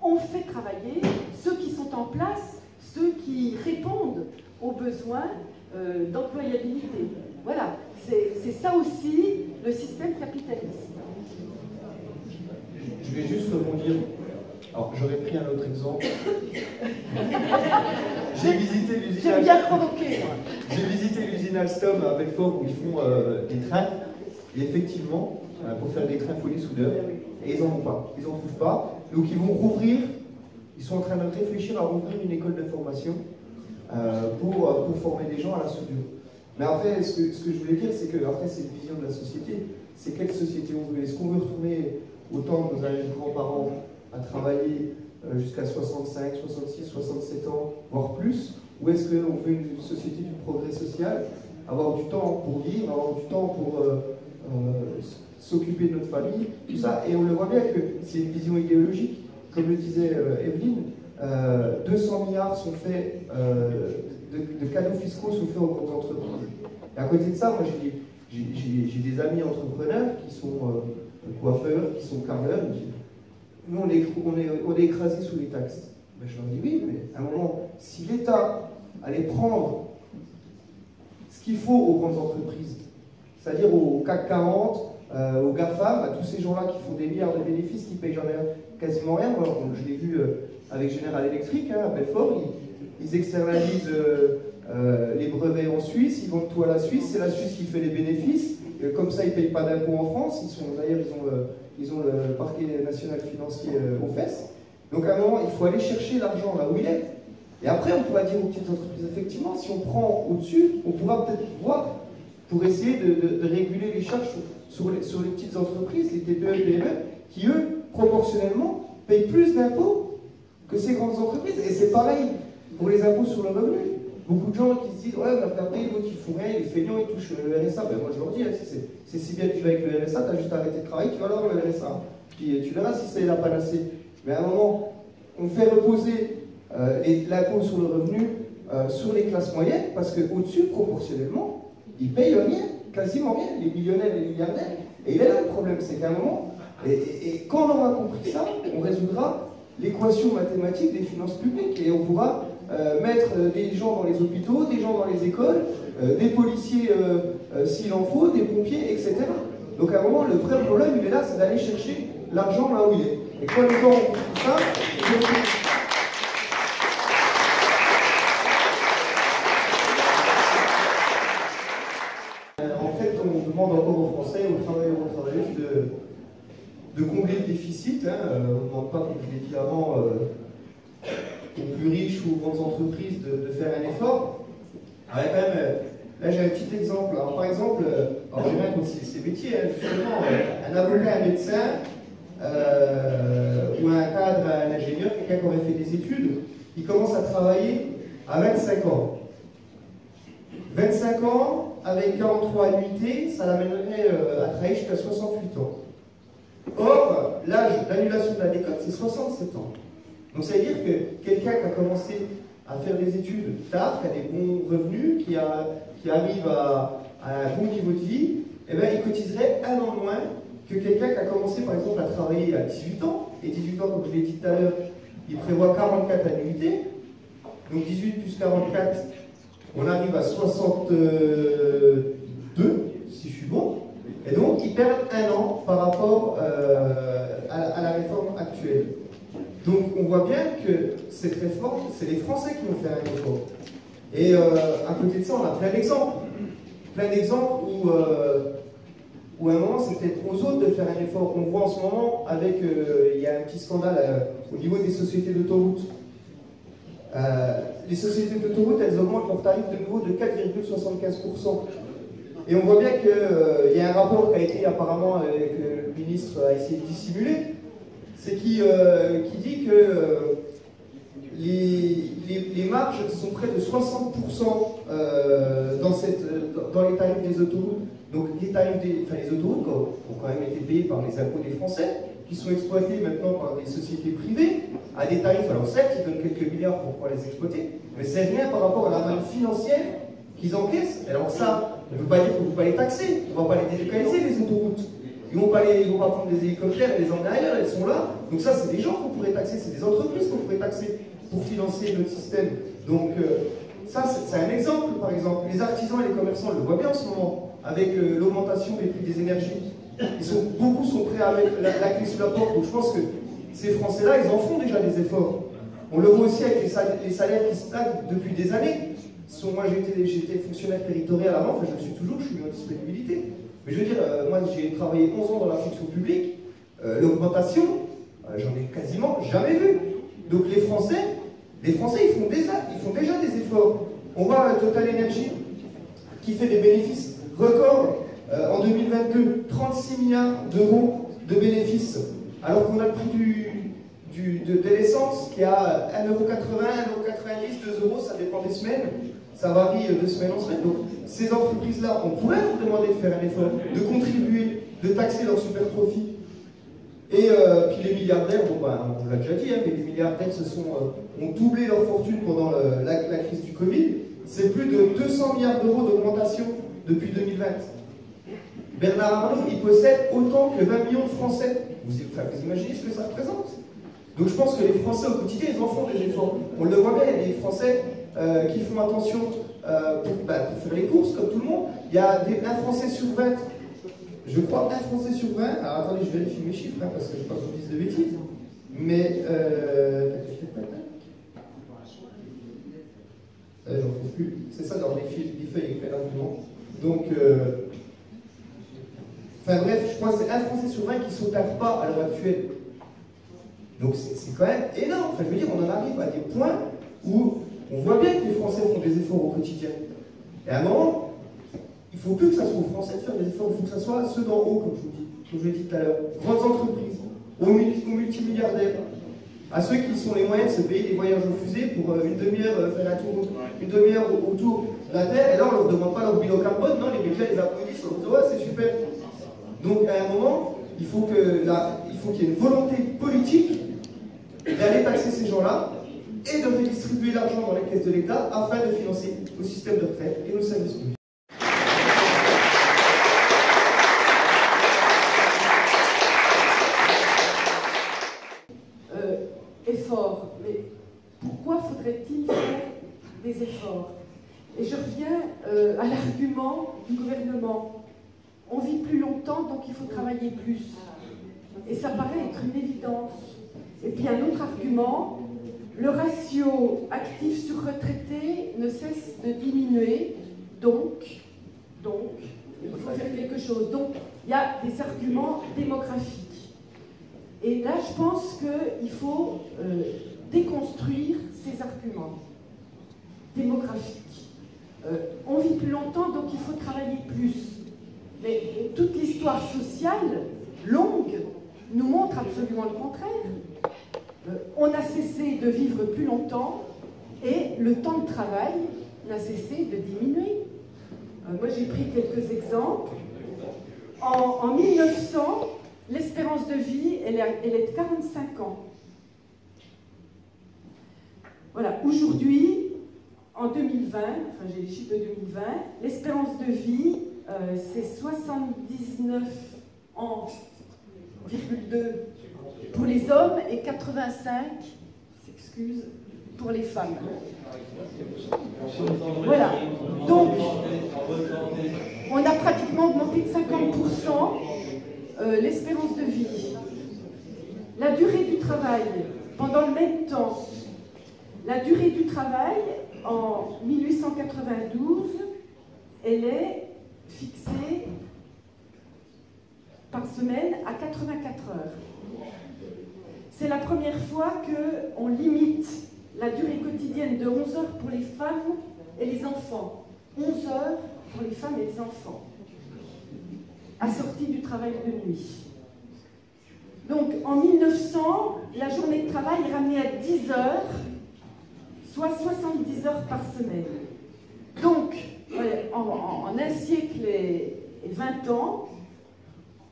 on fait travailler ceux qui sont en place, ceux qui répondent aux besoins d'employabilité. Voilà, c'est ça aussi le système capitaliste. Je vais juste rebondir. Alors, j'aurais pris un autre exemple. J'ai visité l'usine. J'aime bien provoquer, moi. J'ai visité l'usine Alstom à Belfort où ils font des trains. Et effectivement, pour faire des trains, il faut des soudeurs. Et ils n'en ont pas. Ils n'en trouvent pas. Donc, ils vont rouvrir. Ils sont en train de réfléchir à rouvrir une école de formation pour former des gens à la soudure. Mais après, ce que je voulais dire, c'est que après, c'est une vision de la société. C'est quelle société on veut. Est-ce qu'on veut retourner au temps de nos grands-parents à travailler jusqu'à 65, 66, 67 ans, voire plus? Ou est-ce qu'on veut une société du progrès social, avoir du temps pour vivre, avoir du temps pour s'occuper de notre famille, tout ça? Et on le voit bien que c'est une vision idéologique. Comme le disait Evelyne, 200 milliards sont faits, de cadeaux fiscaux sont faits aux grandes entreprises. Et à côté de ça, moi j'ai des amis entrepreneurs qui sont coiffeurs, qui sont carleurs. Nous, on est écrasés sous les taxes. Ben, je leur dis oui, mais à un moment, si l'État allait prendre ce qu'il faut aux grandes entreprises, c'est-à-dire au CAC 40, aux GAFAM, à tous ces gens-là qui font des milliards de bénéfices, qui payent jamais quasiment rien. Moi, je l'ai vu avec General Electric, à Belfort, ils externalisent les brevets en Suisse, ils vendent tout à la Suisse, c'est la Suisse qui fait les bénéfices. Comme ça, ils ne payent pas d'impôts en France. D'ailleurs, ils ont le parquet national financier aux fesses. Donc à un moment, il faut aller chercher l'argent là où il est. Et après, on pourra dire aux petites entreprises, effectivement, si on prend au-dessus, on pourra peut-être voir pour essayer de réguler les charges sur les petites entreprises, les TPE, PME, qui eux, proportionnellement, payent plus d'impôts que ces grandes entreprises. Et c'est pareil pour les impôts sur le revenu. Beaucoup de gens qui se disent, ouais, mais regardez, l'autre il fout rien, il est feignant, il touche le RSA. Ben moi je leur dis, hein, c'est si bien que tu vas avec le RSA, tu as juste arrêté de travailler, tu vas avoir le RSA. Puis tu verras si c'est la panacée. Mais à un moment, on fait reposer l'impôt sur le revenu sur les classes moyennes, parce qu'au-dessus, proportionnellement, ils payent rien, quasiment rien, les millionnaires et les milliardaires. Et il est là le problème, c'est qu'à un moment, et quand on aura compris ça, on résoudra l'équation mathématique des finances publiques, et on pourra mettre des gens dans les hôpitaux, des gens dans les écoles, des policiers s'il en faut, des pompiers, etc. Donc à un moment, le vrai problème, il est là, c'est d'aller chercher l'argent là où il est. Et quand le temps on comprend ça, en fait, on demande encore aux Français, aux travailleurs et aux travailleuses de combler le déficit. Hein. On ne demande pas, comme je l'ai dit avant, aux plus riches ou aux grandes entreprises de faire un effort. Alors, quand même, là j'ai un petit exemple. Alors, par exemple, j'ai rien contre ces métiers, hein, justement, un avocat, un médecin, ou un cadre, un ingénieur, quelqu'un qui aurait fait des études, il commence à travailler à 25 ans. 25 ans, avec 43 annuités, ça l'amènerait à travailler jusqu'à 68 ans. Or, l'âge d'annulation de la décote, c'est 67 ans. Donc ça veut dire que quelqu'un qui a commencé à faire des études tard, qui a des bons revenus, qui arrive à un bon niveau de vie, eh bien, il cotiserait un an de moins que quelqu'un qui a commencé par exemple à travailler à 18 ans. Et 18 ans, comme je l'ai dit tout à l'heure, il prévoit 44 annuités. Donc 18 plus 44, on arrive à 62, si je suis bon. Et donc, ils perdent un an par rapport à la réforme actuelle. Donc, on voit bien que cette réforme, c'est les Français qui vont faire un effort. Et à côté de ça, on a plein d'exemples. Plein d'exemples où à un moment, c'est peut-être aux autres de faire un effort. On voit en ce moment, avec, il y a un petit scandale au niveau des sociétés d'autoroutes. Les sociétés d'autoroutes, elles augmentent leur tarif de nouveau de 4,75%. Et on voit bien qu'il y a un rapport qui a été apparemment, que le ministre a essayé de dissimuler, c'est qui dit que les marges sont près de 60% dans les tarifs des autoroutes. Donc les tarifs les autoroutes ont quand même été payés par les impôts des Français, qui sont exploités maintenant par des sociétés privées, à des tarifs, alors certes, ils donnent quelques milliards pour pouvoir les exploiter, mais c'est rien par rapport à la manne financière qu'ils encaissent. Alors ça, on ne veut pas dire qu'on ne peut pas les taxer, on ne va pas les délocaliser, les autoroutes. Ils ne vont pas prendre des hélicoptères et les emmener ailleurs, elles sont là. Donc ça, c'est des gens qu'on pourrait taxer, c'est des entreprises qu'on pourrait taxer pour financer notre système. Donc ça, c'est un exemple, par exemple. Les artisans et les commerçants le voient bien en ce moment, avec l'augmentation des prix des énergies. Beaucoup sont prêts à mettre la clé sous la porte. Donc je pense que ces Français-là, ils en font déjà des efforts. On le voit aussi avec les salaires qui stagnent depuis des années. Moi, j'étais fonctionnaire territorial avant, enfin je le suis toujours, je suis en disponibilité. Mais je veux dire, moi j'ai travaillé 11 ans dans la fonction publique, l'augmentation, j'en ai quasiment jamais vu. Donc les Français ils font déjà des efforts. On voit Total Energy qui fait des bénéfices records en 2022, 36 milliards d'euros de bénéfices, alors qu'on a le prix de l'essence qui est à 1,80 €, 1,90 €, 2 €, ça dépend des semaines. Ça varie de semaine en semaine. Donc, ces entreprises-là, on pourrait leur demander de faire un effort, de contribuer, de taxer leurs super profits. Et puis les milliardaires, on l'a déjà dit, hein, mais les milliardaires ont doublé leur fortune pendant la crise du Covid. C'est plus de 200 milliards d'euros d'augmentation depuis 2020. Bernard Arnault, il possède autant que 20 millions de Français. Vous imaginez ce que ça représente? Donc je pense que les Français au quotidien, ils en font des efforts. On le voit bien, il y a des Français qui font attention pour faire les courses, comme tout le monde. Il y a un Français sur 20, je crois, un Français sur 20. Alors attendez, je vérifie mes chiffres, hein, parce que je ne veux pas que je dise de bêtises. Mais, j'en trouve plus. C'est ça dans les feuilles avec plein d'arguments. Donc, enfin bref, je crois que c'est un Français sur 20 qui ne saute pas à l'heure actuelle. Donc c'est quand même énorme. Enfin, je veux dire, on en arrive à des points où on voit bien que les Français font des efforts au quotidien. Et à un moment, il ne faut plus que ça soit aux Français de faire des efforts, il faut que ça soit à ceux d'en haut, comme je vous l'ai dit tout à l'heure. Grandes entreprises, aux multimilliardaires, à ceux qui sont les moyens de se payer des voyages aux fusées pour une demi-heure faire un tour, une demi-heure autour de la Terre, et là on ne leur demande pas leur bilan carbone, non, les médias les applaudissent, on dit ouais, c'est super. Donc à un moment, il faut qu'il y ait une volonté politique d'aller taxer ces gens-là et de redistribuer l'argent dans les caisses de l'État afin de financer nos systèmes de retraite et nos services publics. Efforts, mais pourquoi faudrait-il faire des efforts? Et je reviens à l'argument du gouvernement. On vit plus longtemps, donc il faut travailler plus. Et ça paraît être une évidence. Et puis un autre argument, le ratio actif sur retraité ne cesse de diminuer, donc il faut faire quelque chose. Donc il y a des arguments démographiques. Et là, je pense qu'il faut déconstruire ces arguments démographiques. On vit plus longtemps, donc il faut travailler plus. Mais toute l'histoire sociale longue nous montre absolument le contraire. On a cessé de vivre plus longtemps et le temps de travail n'a cessé de diminuer. Moi, j'ai pris quelques exemples. En 1900, l'espérance de vie, elle est de 45 ans. Voilà, aujourd'hui, en 2020, enfin j'ai les chiffres de 2020, l'espérance de vie, c'est 79 ans, pour les hommes et 85, s'excuse, pour les femmes. Voilà, donc on a pratiquement augmenté de 50% l'espérance de vie. La durée du travail, pendant le même temps, la durée du travail, en 1892, elle est fixée par semaine à 84 heures. C'est la première fois qu'on limite la durée quotidienne de 11 heures pour les femmes et les enfants. 11 heures pour les femmes et les enfants, assortie du travail de nuit. Donc en 1900, la journée de travail est ramenée à 10 heures, soit 70 heures par semaine. Donc, en un siècle et 20 ans,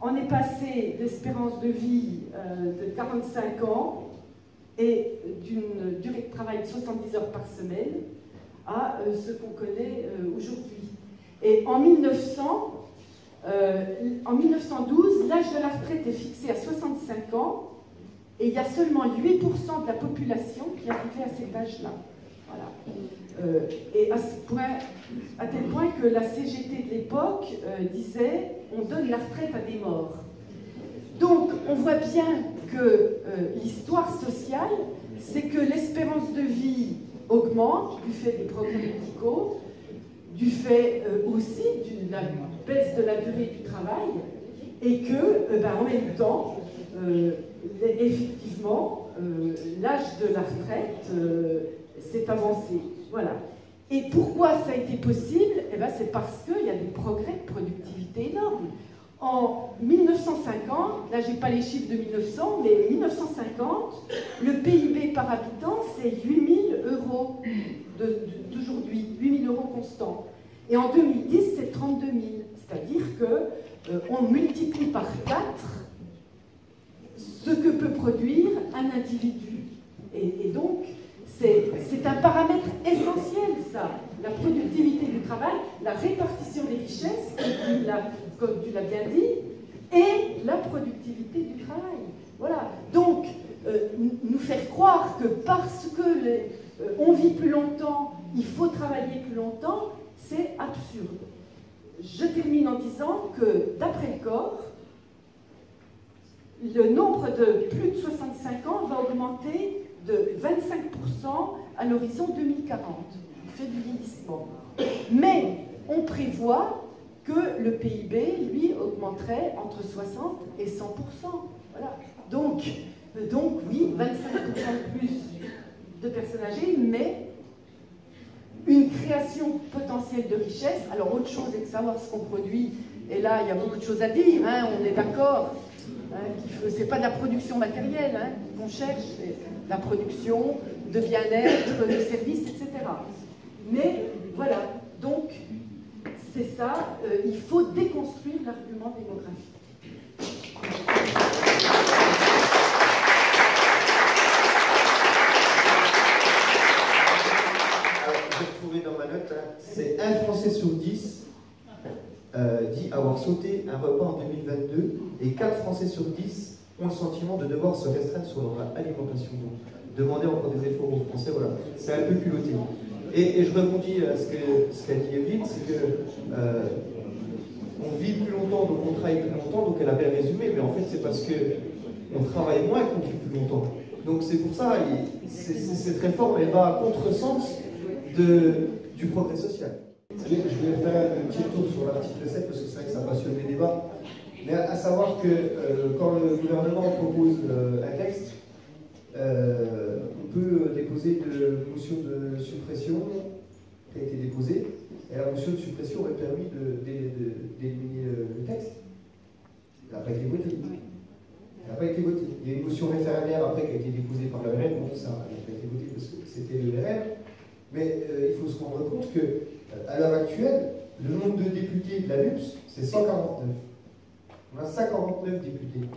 on est passé d'espérance de vie de 45 ans et d'une durée de travail de 70 heures par semaine à ce qu'on connaît aujourd'hui. Et en 1912, l'âge de la retraite est fixé à 65 ans et il y a seulement 8% de la population qui arrivait à cet âge-là. Voilà. Et à tel point que la CGT de l'époque disait on donne la retraite à des morts. Donc on voit bien que l'histoire sociale, c'est que l'espérance de vie augmente du fait des progrès médicaux, du fait aussi de la baisse de la durée du travail, et que, en même temps, effectivement, l'âge de la retraite s'est avancé. Voilà. Et pourquoi ça a été possible? C'est parce qu'il y a des progrès de productivité énormes. En 1950, là j'ai pas les chiffres de 1900, mais 1950, le PIB par habitant c'est 8 000 euros d'aujourd'hui, 8 000 euros constants. Et en 2010 c'est 32 000, c'est-à-dire qu'on multiplie par 4 ce que peut produire un individu. Et donc c'est un paramètre essentiel ça, la productivité du travail, la répartition des richesses, comme tu l'as bien dit, et la productivité du travail. Voilà. Donc, nous faire croire que parce que on vit plus longtemps, il faut travailler plus longtemps, c'est absurde. Je termine en disant que, d'après le corps, le nombre de plus de 65 ans va augmenter de 25% à l'horizon 2040, du fait du vieillissement. Mais on prévoit que le PIB, lui, augmenterait entre 60 et 100%. Voilà. Donc oui, 25% de plus de personnes âgées, mais une création potentielle de richesse. Alors, autre chose est de savoir ce qu'on produit. Et là, il y a beaucoup de choses à dire, hein, on est d'accord. Hein, c'est pas de la production matérielle hein, qu'on cherche, c'est la production de bien-être, de services, etc. Mais voilà, donc c'est ça, il faut déconstruire l'argument démographique. dit avoir sauté un repas en 2022 et 4 Français sur 10 ont le sentiment de devoir se restreindre sur leur alimentation. Donc, demander encore des efforts aux Français, voilà, c'est un peu culotté. Et je rebondis à ce qu'a dit Evelyne, c'est que on vit plus longtemps, donc on travaille plus longtemps, donc elle a bien résumé, mais en fait c'est parce qu'on travaille moins qu'on vit plus longtemps. Donc c'est pour ça, cette réforme, elle va à contresens du progrès social. Je vais faire un petit tour sur l'article 7, parce que c'est vrai que ça passionne les débats. Mais à savoir que quand le gouvernement propose un texte, on peut déposer une motion de suppression qui a été déposée, et la motion de suppression aurait permis d'éliminer le texte. Elle n'a pas été votée. Elle n'a pas été votée. Il y a une motion référendaire après qui a été déposée par le RN, donc ça n'a pas été voté parce que c'était le RN. Mais il faut se rendre compte qu'à l'heure actuelle, le nombre de députés de la LUPS, c'est 149. On a 149 députés.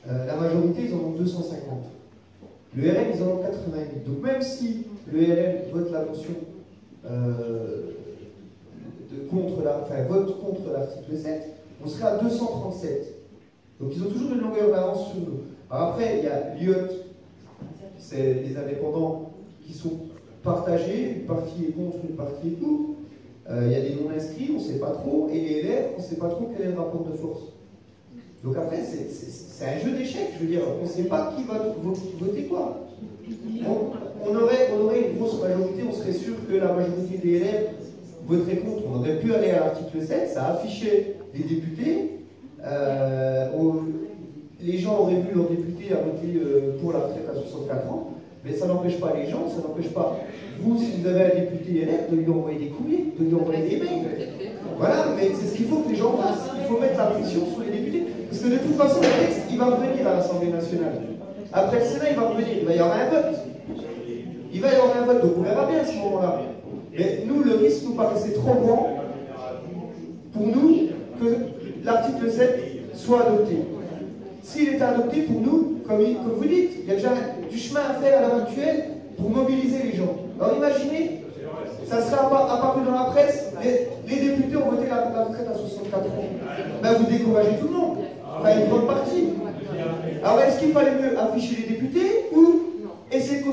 La majorité, ils en ont 250. Le RN, ils en ont 88. Donc même si le RN vote la motion vote contre l'article 7, on serait à 237. Donc ils ont toujours une longueur d'avance sur nous. Alors après, il y a l'IOT, c'est les indépendants qui sont partagés, une partie est contre, une partie est pour. Il y a des non-inscrits, on ne sait pas trop, et les LR, on ne sait pas trop quel est le rapport de force. Donc après, c'est un jeu d'échecs, je veux dire, on ne sait pas qui va voter quoi. On aurait une grosse majorité, on serait sûr que la majorité des LR voterait contre. On aurait pu aller à l'article 7, ça affichait les députés, les gens auraient vu leurs députés à voter pour la retraite à 64 ans, mais ça n'empêche pas les gens, ça n'empêche pas vous, si vous avez un député LR, de lui envoyer des courriers, de lui envoyer des mails. Voilà, mais c'est ce qu'il faut que les gens fassent. Il faut mettre la pression sur les députés. Parce que de toute façon, le texte, il va revenir à l'Assemblée nationale. Après le Sénat, il va revenir. Il va y avoir un vote. Il va y avoir un vote, donc on verra bien à ce moment-là. Mais nous, le risque nous paraissait trop grand pour nous que l'article 7 soit adopté. S'il est adopté pour nous, comme vous dites, il y a déjà du chemin à faire à l'heure actuelle pour mobiliser les gens. Alors imaginez, ça sera apparu dans la presse, les députés ont voté la retraite à 64 ans. Ben vous découragez tout le monde, enfin une grande partie. Alors est-ce qu'il fallait mieux afficher les députés ou essayer de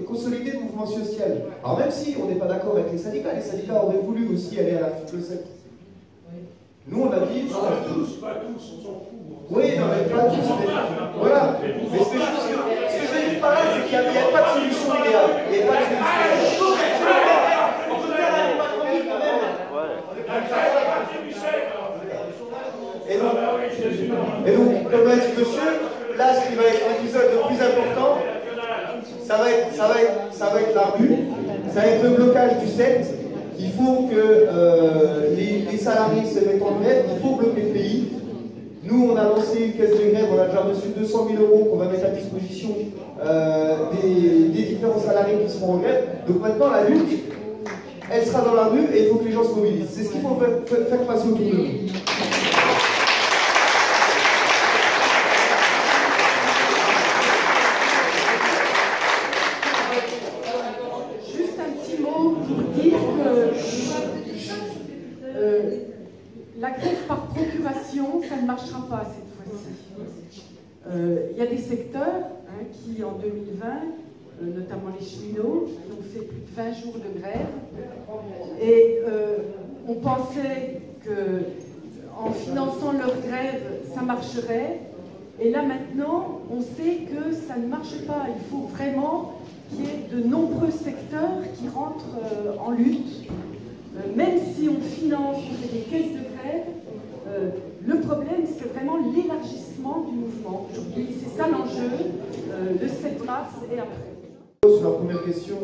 consolider le mouvement social? Alors même si on n'est pas d'accord avec les syndicats auraient voulu aussi aller à l'article 7. Nous on a dit... Pas tous, on s'en fout. Oui, non mais pas tous, mais voilà. Mais ce que je veux dire par là, c'est qu'il n'y a pas de solution idéale. Il n'y a pas de solution idéale. On peut faire un débat tranquille quand même. Et donc, comme l'a dit monsieur, là, ce qui va être l'épisode le plus important, ça va être la rue, ça va être le blocage du 7. Il faut que les salariés se mettent en grève, il faut bloquer le pays. Nous, on a lancé une caisse de grève, on a déjà reçu 200 000 € qu'on va mettre à disposition des différents salariés qui seront en grève. Donc maintenant, la lutte, elle sera dans la rue et il faut que les gens se mobilisent. C'est ce qu'il faut faire passer autour de nous. Juste un petit mot pour dire que la grève par procuration, ça ne marchera pas cette fois-ci. Il y a des secteurs qui, en 2020, notamment les cheminots, ont fait plus de 20 jours de grève. Et on pensait qu'en finançant leur grève, ça marcherait. Et là maintenant, on sait que ça ne marche pas. Il faut vraiment qu'il y ait de nombreux secteurs qui rentrent en lutte. Même si on finance, on fait des caisses de grève, le problème c'est vraiment l'élargissement du mouvement. Aujourd'hui, c'est ça l'enjeu, le 7 mars et après. Sur la première question,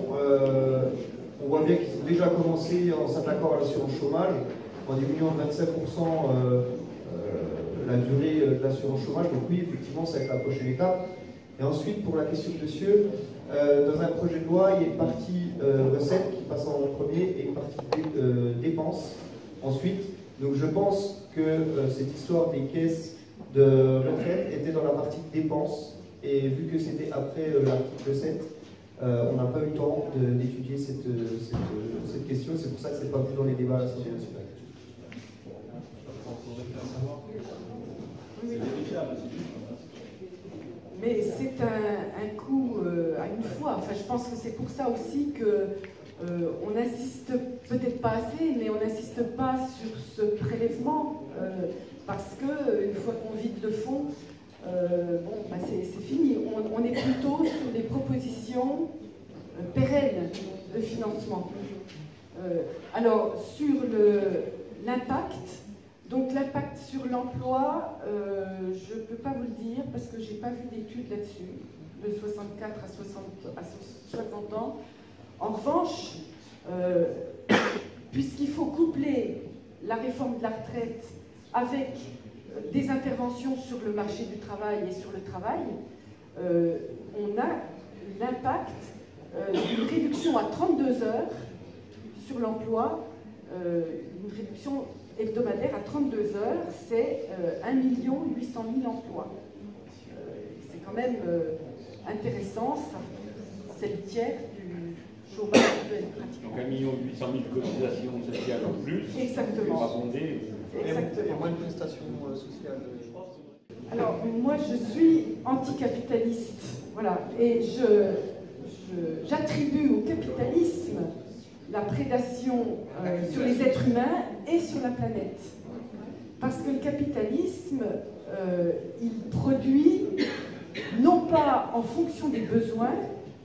on voit bien qu'ils ont déjà commencé en s'attaquant à l'assurance chômage, en diminuant de 25% la durée de l'assurance chômage. Donc oui, effectivement, ça va être la prochaine étape. Et ensuite, pour la question de monsieur, dans un projet de loi, il y a une partie recettes qui passe en premier et une partie dépenses ensuite. Donc je pense que cette histoire des caisses de retraite était dans la partie dépenses. Et vu que c'était après l'article 7, on n'a pas eu le temps d'étudier cette question. C'est pour ça que ce n'est pas plus dans les débats à l'Assemblée nationale. de le faire savoir. C'est vérifiable, c'est juste. Mais c'est un coup à une fois. Enfin, je pense que c'est pour ça aussi que on n'insiste peut-être pas assez, mais on n'insiste pas sur ce prélèvement parce que une fois qu'on vide le fonds, bon, bah c'est fini. On est plutôt sur des propositions pérennes de financement. Alors sur l'impact. Donc l'impact sur l'emploi, je ne peux pas vous le dire parce que je n'ai pas vu d'études là-dessus, de 64 à 60 ans. En revanche, puisqu'il faut coupler la réforme de la retraite avec des interventions sur le marché du travail et sur le travail, on a l'impact d'une réduction à 32 heures sur l'emploi, une réduction hebdomadaire à 32 heures, c'est 1 800 000 emplois. C'est quand même intéressant, c'est le tiers du chômage actuel pratiquement. Donc 1 800 000 cotisations sociales en plus. Exactement. Exactement. Et moins de prestations sociales. Alors, moi, je suis anticapitaliste, voilà, et j'attribue au capitalisme la prédation sur les êtres humains et sur la planète. Parce que le capitalisme, il produit non pas en fonction des besoins,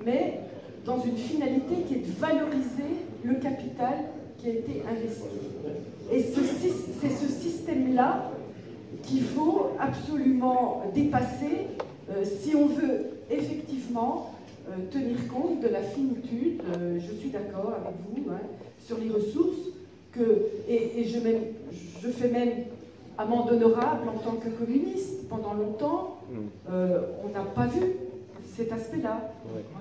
mais dans une finalité qui est de valoriser le capital qui a été investi. Et c'est ce système-là qu'il faut absolument dépasser si on veut effectivement tenir compte de la finitude, je suis d'accord avec vous, hein, sur les ressources, et je fais même amende honorable en tant que communiste. Pendant longtemps, on n'a pas vu cet aspect-là,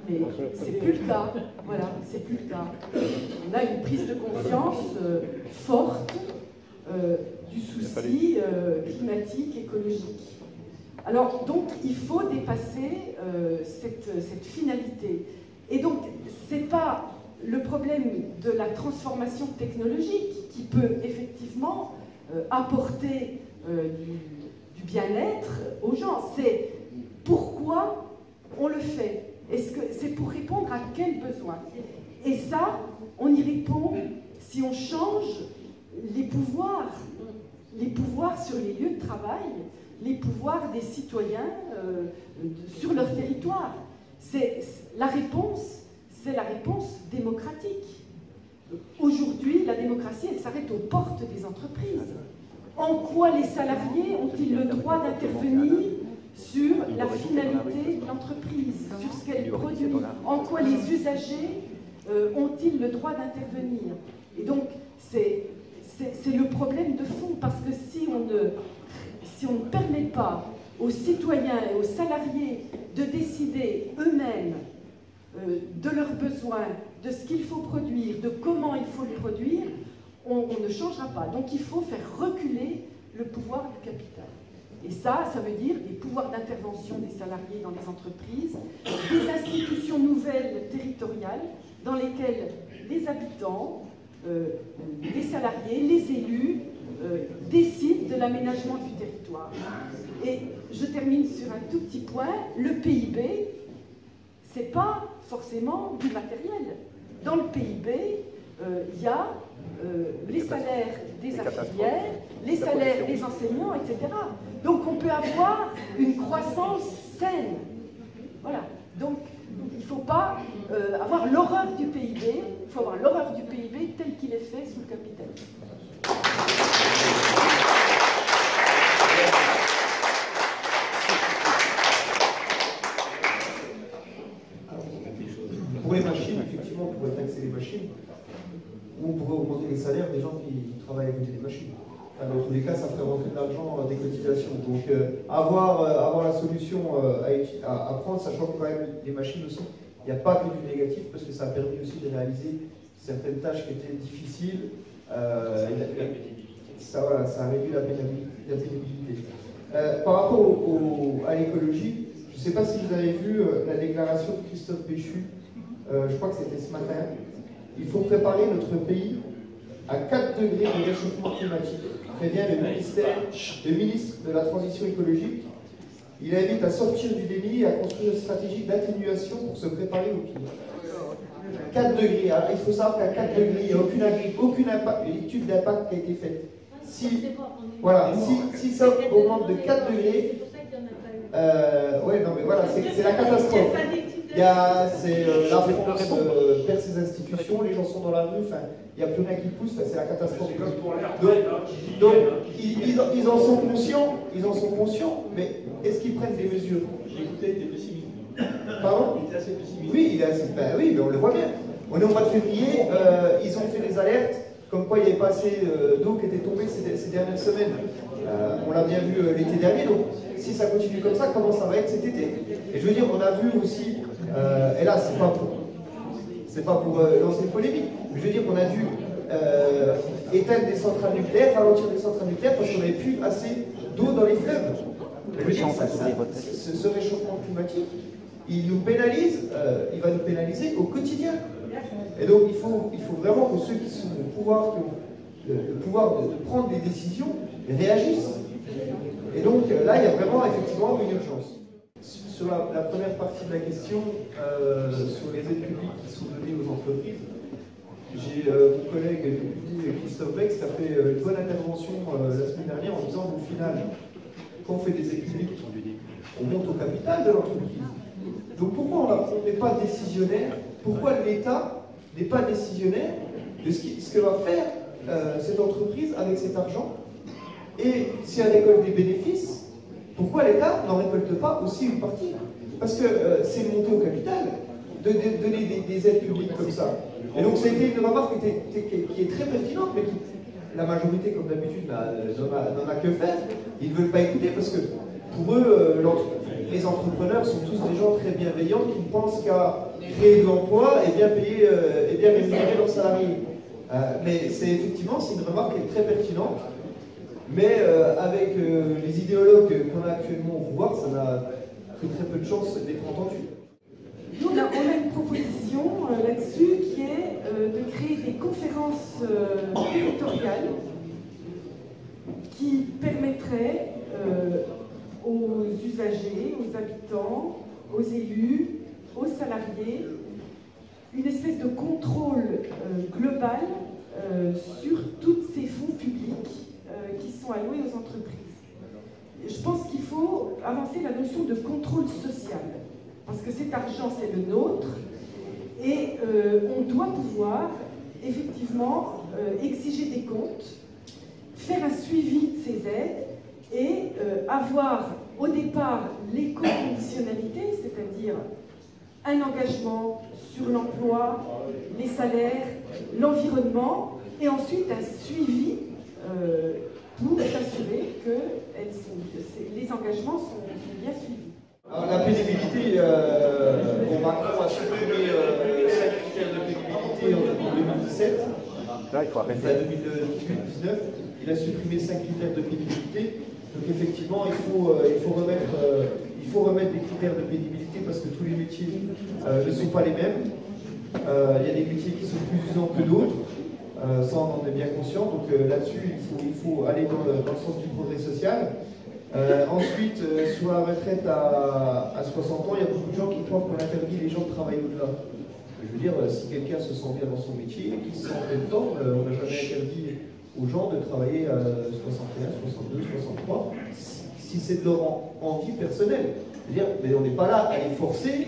mais c'est plus le cas. Voilà, c'est plus le cas. On a une prise de conscience forte du souci climatique, écologique. Alors, donc, il faut dépasser cette finalité. Et donc, ce n'est pas le problème de la transformation technologique qui peut effectivement apporter du bien-être aux gens. C'est pourquoi on le fait. Est-ce que c'est pour répondre à quel besoin? Et ça, on y répond si on change les pouvoirs sur les lieux de travail, les pouvoirs des citoyens sur leur territoire. La réponse, c'est la réponse démocratique. Aujourd'hui, la démocratie, elle s'arrête aux portes des entreprises. En quoi les salariés ont-ils le droit d'intervenir sur la finalité de l'entreprise, sur ce qu'elle produit? En quoi les usagers ont-ils le droit d'intervenir? Et donc, c'est le problème de fond, parce que si on ne permet pas aux citoyens et aux salariés de décider eux-mêmes de leurs besoins, de ce qu'il faut produire, de comment il faut le produire, on ne changera pas. Donc il faut faire reculer le pouvoir du capital. Et ça veut dire des pouvoirs d'intervention des salariés dans les entreprises, des institutions nouvelles territoriales dans lesquelles les habitants, les salariés, les élus décident de l'aménagement du territoire. Et je termine sur un tout petit point, le PIB, c'est pas forcément du matériel. Dans le PIB, il y a les salaires des affiliaires, les salaires des enseignants, etc. Donc on peut avoir une croissance saine. Voilà. Donc il ne faut pas avoir l'horreur du PIB, il faut avoir l'horreur du PIB tel qu'il est fait sous le capitalisme. Pour les machines, effectivement, on pourrait taxer les machines, ou on pourrait augmenter les salaires des gens qui travaillent à côté des machines. Enfin, dans tous les cas, ça ferait rentrer de l'argent des cotisations. Donc, avoir la solution à prendre, sachant que quand même les machines aussi, il n'y a pas que du négatif, parce que ça a permis aussi de réaliser certaines tâches qui étaient difficiles. Ça a réduit la pénibilité. Par rapport à l'écologie, je ne sais pas si vous avez vu la déclaration de Christophe Béchu, je crois que c'était ce matin. Il faut préparer notre pays à 4 degrés de réchauffement climatique, prévient le ministre de la Transition écologique. Il invite à sortir du déni et à construire une stratégie d'atténuation pour se préparer au pire. 4 degrés. Alors, il faut savoir qu'à 4 degrés, il n'y a aucune étude d'impact qui a été faite. Si ça augmente de 4 degrés, ouais, non, mais voilà, c'est la catastrophe. La France perd ses institutions, les gens sont dans la rue, il n'y a plus rien qui pousse, c'est la catastrophe. Donc ils en sont conscients, mais est-ce qu'ils prennent des mesures? Écoutez, il était pessimiste. Pardon? Il était assez pessimiste. Oui, oui, mais on le voit bien. On est au mois de février, ils ont fait des alertes, comme quoi il n'y avait pas assez d'eau qui était tombée ces dernières semaines. On l'a bien vu l'été dernier, donc si ça continue comme ça, comment ça va être cet été? Et je veux dire, on a vu aussi, et là, c'est pas pour lancer une polémique, mais je veux dire qu'on a dû éteindre des centrales nucléaires, ralentir des centrales nucléaires parce qu'on n'avait plus assez d'eau dans les fleuves. Je veux dire, ce réchauffement climatique, il nous pénalise, il va nous pénaliser au quotidien. Et donc il faut vraiment que ceux qui sont au pouvoir, le pouvoir de prendre des décisions, réagissent. Et donc là, il y a vraiment effectivement une urgence. Sur la première partie de la question, sur les aides publiques qui sont données aux entreprises, j'ai mon collègue député Christophe Bex qui a fait une bonne intervention la semaine dernière en disant au final, quand on fait des aides publiques, on monte au capital de l'entreprise. Donc pourquoi on n'est pas décisionnaire? Pourquoi l'État n'est pas décisionnaire de ce que va faire cette entreprise avec cet argent? Et si elle récolte des bénéfices, pourquoi l'État n'en récolte pas aussi une partie? Parce que c'est monter au capital de donner des aides publiques comme ça. Et donc ça a été une remarque qui est très pertinente, mais qui, la majorité, comme d'habitude, n'en a que faire. Ils ne veulent pas écouter parce que pour eux, les entrepreneurs sont tous des gens très bienveillants qui ne pensent qu'à créer de l'emploi et bien payer et bien rémunérer leurs salariés. Mais c'est effectivement, c'est une remarque qui est très pertinente. Mais avec les idéologues qu'on a actuellement au pouvoir, ça n'a que très peu de chances d'être entendu. Nous, on a une proposition là-dessus qui est de créer des conférences territoriales qui permettraient aux usagers, aux habitants, aux élus, aux salariés, une espèce de contrôle global sur tous ces fonds publics qui sont alloués aux entreprises. Je pense qu'il faut avancer la notion de contrôle social, parce que cet argent, c'est le nôtre, et on doit pouvoir, effectivement, exiger des comptes, faire un suivi de ces aides, et avoir au départ l'éco-conditionnalité, c'est-à-dire un engagement sur l'emploi, les salaires, l'environnement, et ensuite un suivi pour s'assurer que les engagements sont bien suivis. Alors, la pénibilité, Macron a supprimé 5 critères de pénibilité en 2017. Là, il faut arrêter. En 2018-19, il a supprimé 5 critères de pénibilité. Donc effectivement, il faut remettre des critères de pénibilité parce que tous les métiers ne sont pas les mêmes. Il y a des métiers qui sont plus usants que d'autres. Ça, on en est bien conscient. Donc là-dessus, il faut aller dans le sens du progrès social. Ensuite, sur la retraite à 60 ans, il y a beaucoup de gens qui croient qu'on interdit les gens de travailler au-delà. Je veux dire, si quelqu'un se sent bien dans son métier, qu'il se sent en pleine forme, on n'a jamais interdit aux gens de travailler à 61, 62, 63, si c'est de leur envie personnelle. C'est-à-dire, mais on n'est pas là à les forcer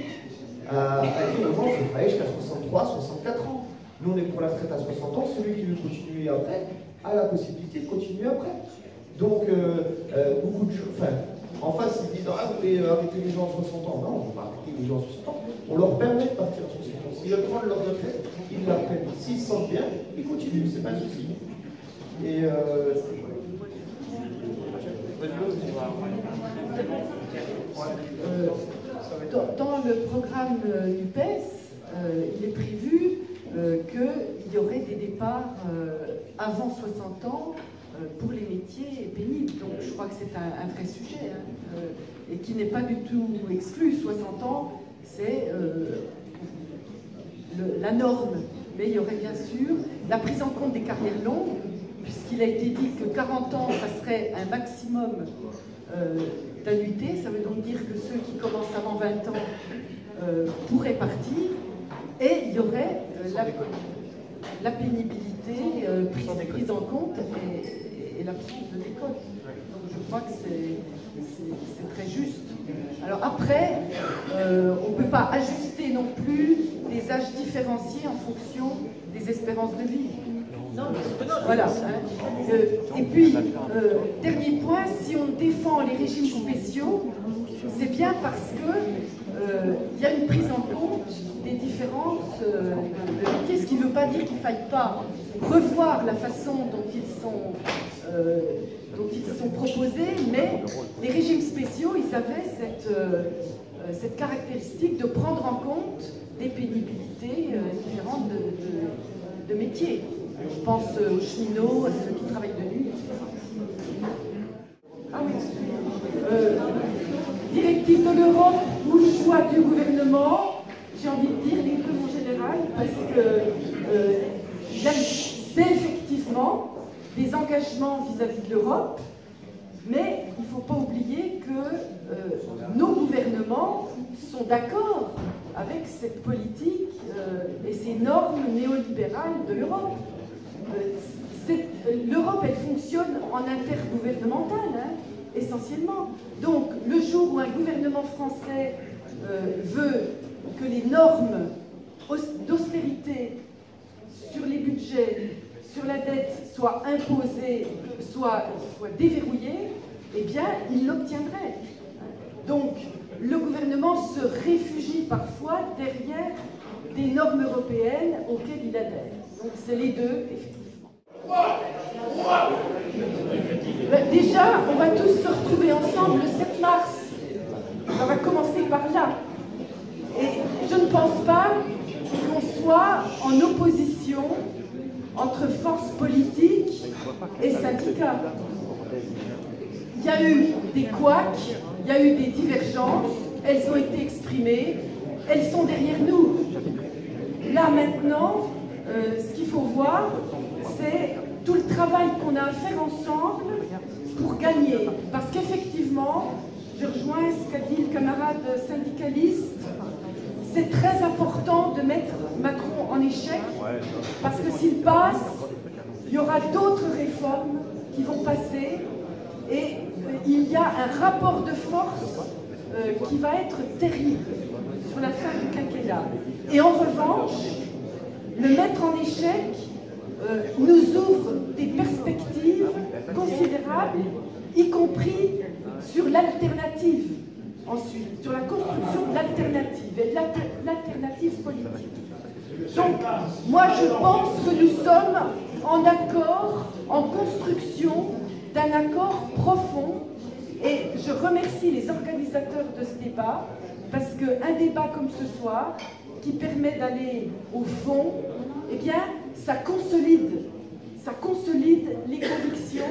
à dire aux gens qu'il faut travailler jusqu'à 63, 64 ans. Nous, on est pour la retraite à 60 ans, celui qui veut continuer après a la possibilité de continuer après. Donc, beaucoup de gens, en face, ils disent ah, vous voulez arrêter les gens à 60 ans. Non, on ne va pas arrêter les gens à 60 ans. On leur permet de partir à 60 ans. S'ils veulent prendre leur retraite, ils la prennent. S'ils se sentent bien, ils continuent, c'est pas un souci. Et dans le programme NUPES, il est prévu qu'il y aurait des départs avant 60 ans pour les métiers pénibles. Donc je crois que c'est un vrai sujet et qui n'est pas du tout exclu. 60 ans, c'est la norme. mais il y aurait bien sûr la prise en compte des carrières longues, puisqu'il a été dit que 40 ans, ça serait un maximum d'annuités. Ça veut donc dire que ceux qui commencent avant 20 ans pourraient partir, et il y aurait la pénibilité prise en compte et l'absence de l'école. Donc je crois que c'est très juste. Alors après, on ne peut pas ajuster non plus des âges différenciés en fonction des espérances de vie. Voilà. Et puis, dernier point, si on défend les régimes spéciaux, c'est bien parce que il y a une prise en compte des différences de métiers, ce qui ne veut pas dire qu'il ne faille pas revoir la façon dont ils sont proposés, mais les régimes spéciaux, ils avaient cette caractéristique de prendre en compte des pénibilités différentes de métiers. Je pense aux cheminots, à ceux qui travaillent de nuit, etc. Ah oui. Directive de l'Europe ou le choix du gouvernement, j'ai envie de dire les deux en général, parce que c'est effectivement des engagements vis-à-vis de l'Europe, mais il ne faut pas oublier que nos gouvernements sont d'accord avec cette politique et ces normes néolibérales de l'Europe. L'Europe, elle fonctionne en intergouvernemental, hein, essentiellement. Donc, le jour où un gouvernement français veut que les normes d'austérité sur les budgets, sur la dette, soient imposées, soient déverrouillées, eh bien, il l'obtiendrait. Donc, le gouvernement se réfugie parfois derrière des normes européennes auxquelles il adhère. Donc, c'est les deux, effectivement. Déjà, on va tous se retrouver ensemble le 7 mars. On va commencer par là. Et je ne pense pas qu'on soit en opposition entre forces politiques et syndicats. Il y a eu des couacs, il y a eu des divergences, elles ont été exprimées, elles sont derrière nous. Là maintenant, ce qu'il faut voir, c'est tout le travail qu'on a à faire ensemble pour gagner. Parce qu'effectivement, je rejoins ce qu'a dit le camarade syndicaliste, c'est très important de mettre Macron en échec, parce que s'il passe, il y aura d'autres réformes qui vont passer, et il y a un rapport de force qui va être terrible sur la fin du quinquennat. Et en revanche, le mettre en échec nous ouvre des perspectives considérables, y compris sur l'alternative, ensuite, sur la construction de l'alternative et de l'alternative politique. Donc, moi je pense que nous sommes en accord, en construction d'un accord profond, et je remercie les organisateurs de ce débat, parce qu'un débat comme ce soir, qui permet d'aller au fond, eh bien, ça consolide les convictions,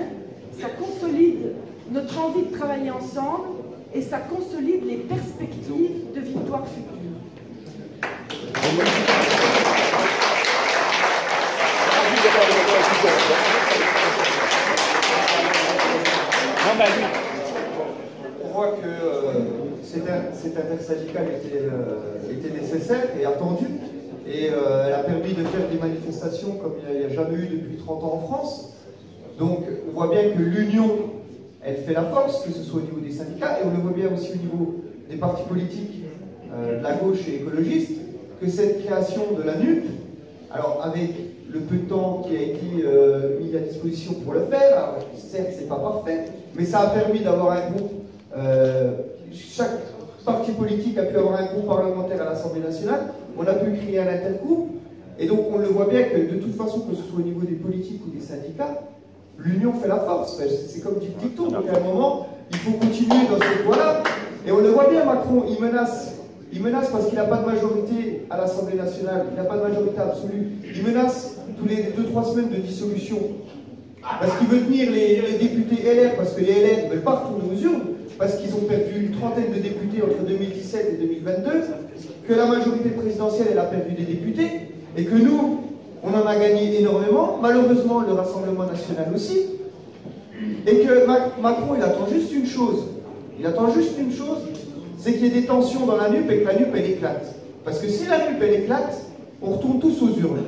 ça consolide notre envie de travailler ensemble, et ça consolide les perspectives de victoire future. On voit que cette intersyndicale était nécessaire et attendue, et elle a permis de faire des manifestations comme il n'y a jamais eu depuis 30 ans en France. Donc on voit bien que l'union, elle fait la force, que ce soit au niveau des syndicats, et on le voit bien aussi au niveau des partis politiques de la gauche et écologiste, que cette création de la NUP, alors avec le peu de temps qui a été mis à disposition pour le faire, alors, certes c'est pas parfait, mais ça a permis d'avoir un groupe, chaque parti politique a pu avoir un groupe parlementaire à l'Assemblée nationale, on a pu créer un intergroupe, et donc on le voit bien que de toute façon, que ce soit au niveau des politiques ou des syndicats, l'union fait la force. C'est comme dit le dicton, donc à un moment, il faut continuer dans cette voie-là. Et on le voit bien, Macron, il menace parce qu'il n'a pas de majorité à l'Assemblée nationale, il n'a pas de majorité absolue, il menace tous les 2-3 semaines de dissolution. Parce qu'il veut tenir les députés LR, parce que les LR ne veulent pas retourner aux urnes, parce qu'ils ont perdu une trentaine de députés entre 2017 et 2022, que la majorité présidentielle, elle a perdu des députés, et que nous, On en a gagné énormément, malheureusement le Rassemblement national aussi. Et que Macron, il attend juste une chose. Il attend juste une chose, c'est qu'il y ait des tensions dans la NUP et que la NUP, elle éclate. Parce que si la NUP, elle éclate, on retourne tous aux urnes.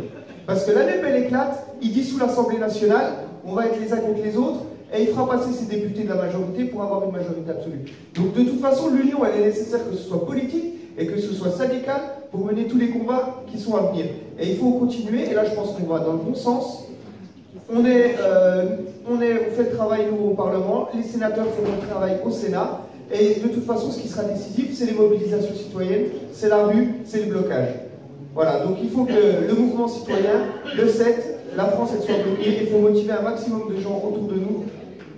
Parce que la NUP, elle éclate, il dissout l'Assemblée nationale, on va être les uns contre les autres, et il fera passer ses députés de la majorité pour avoir une majorité absolue. Donc de toute façon, l'union, elle est nécessaire que ce soit politique et que ce soit syndical pour mener tous les combats qui sont à venir. Et il faut continuer, et là je pense qu'on va dans le bon sens. On fait le travail, nous, au Parlement, les sénateurs font le travail au Sénat, et de toute façon, ce qui sera décisif, c'est les mobilisations citoyennes, c'est la rue, c'est le blocage. Voilà, donc il faut que le mouvement citoyen, le 7, la France, elle soit bloquée, il faut motiver un maximum de gens autour de nous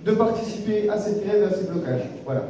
de participer à cette grève et à ces blocages. Voilà.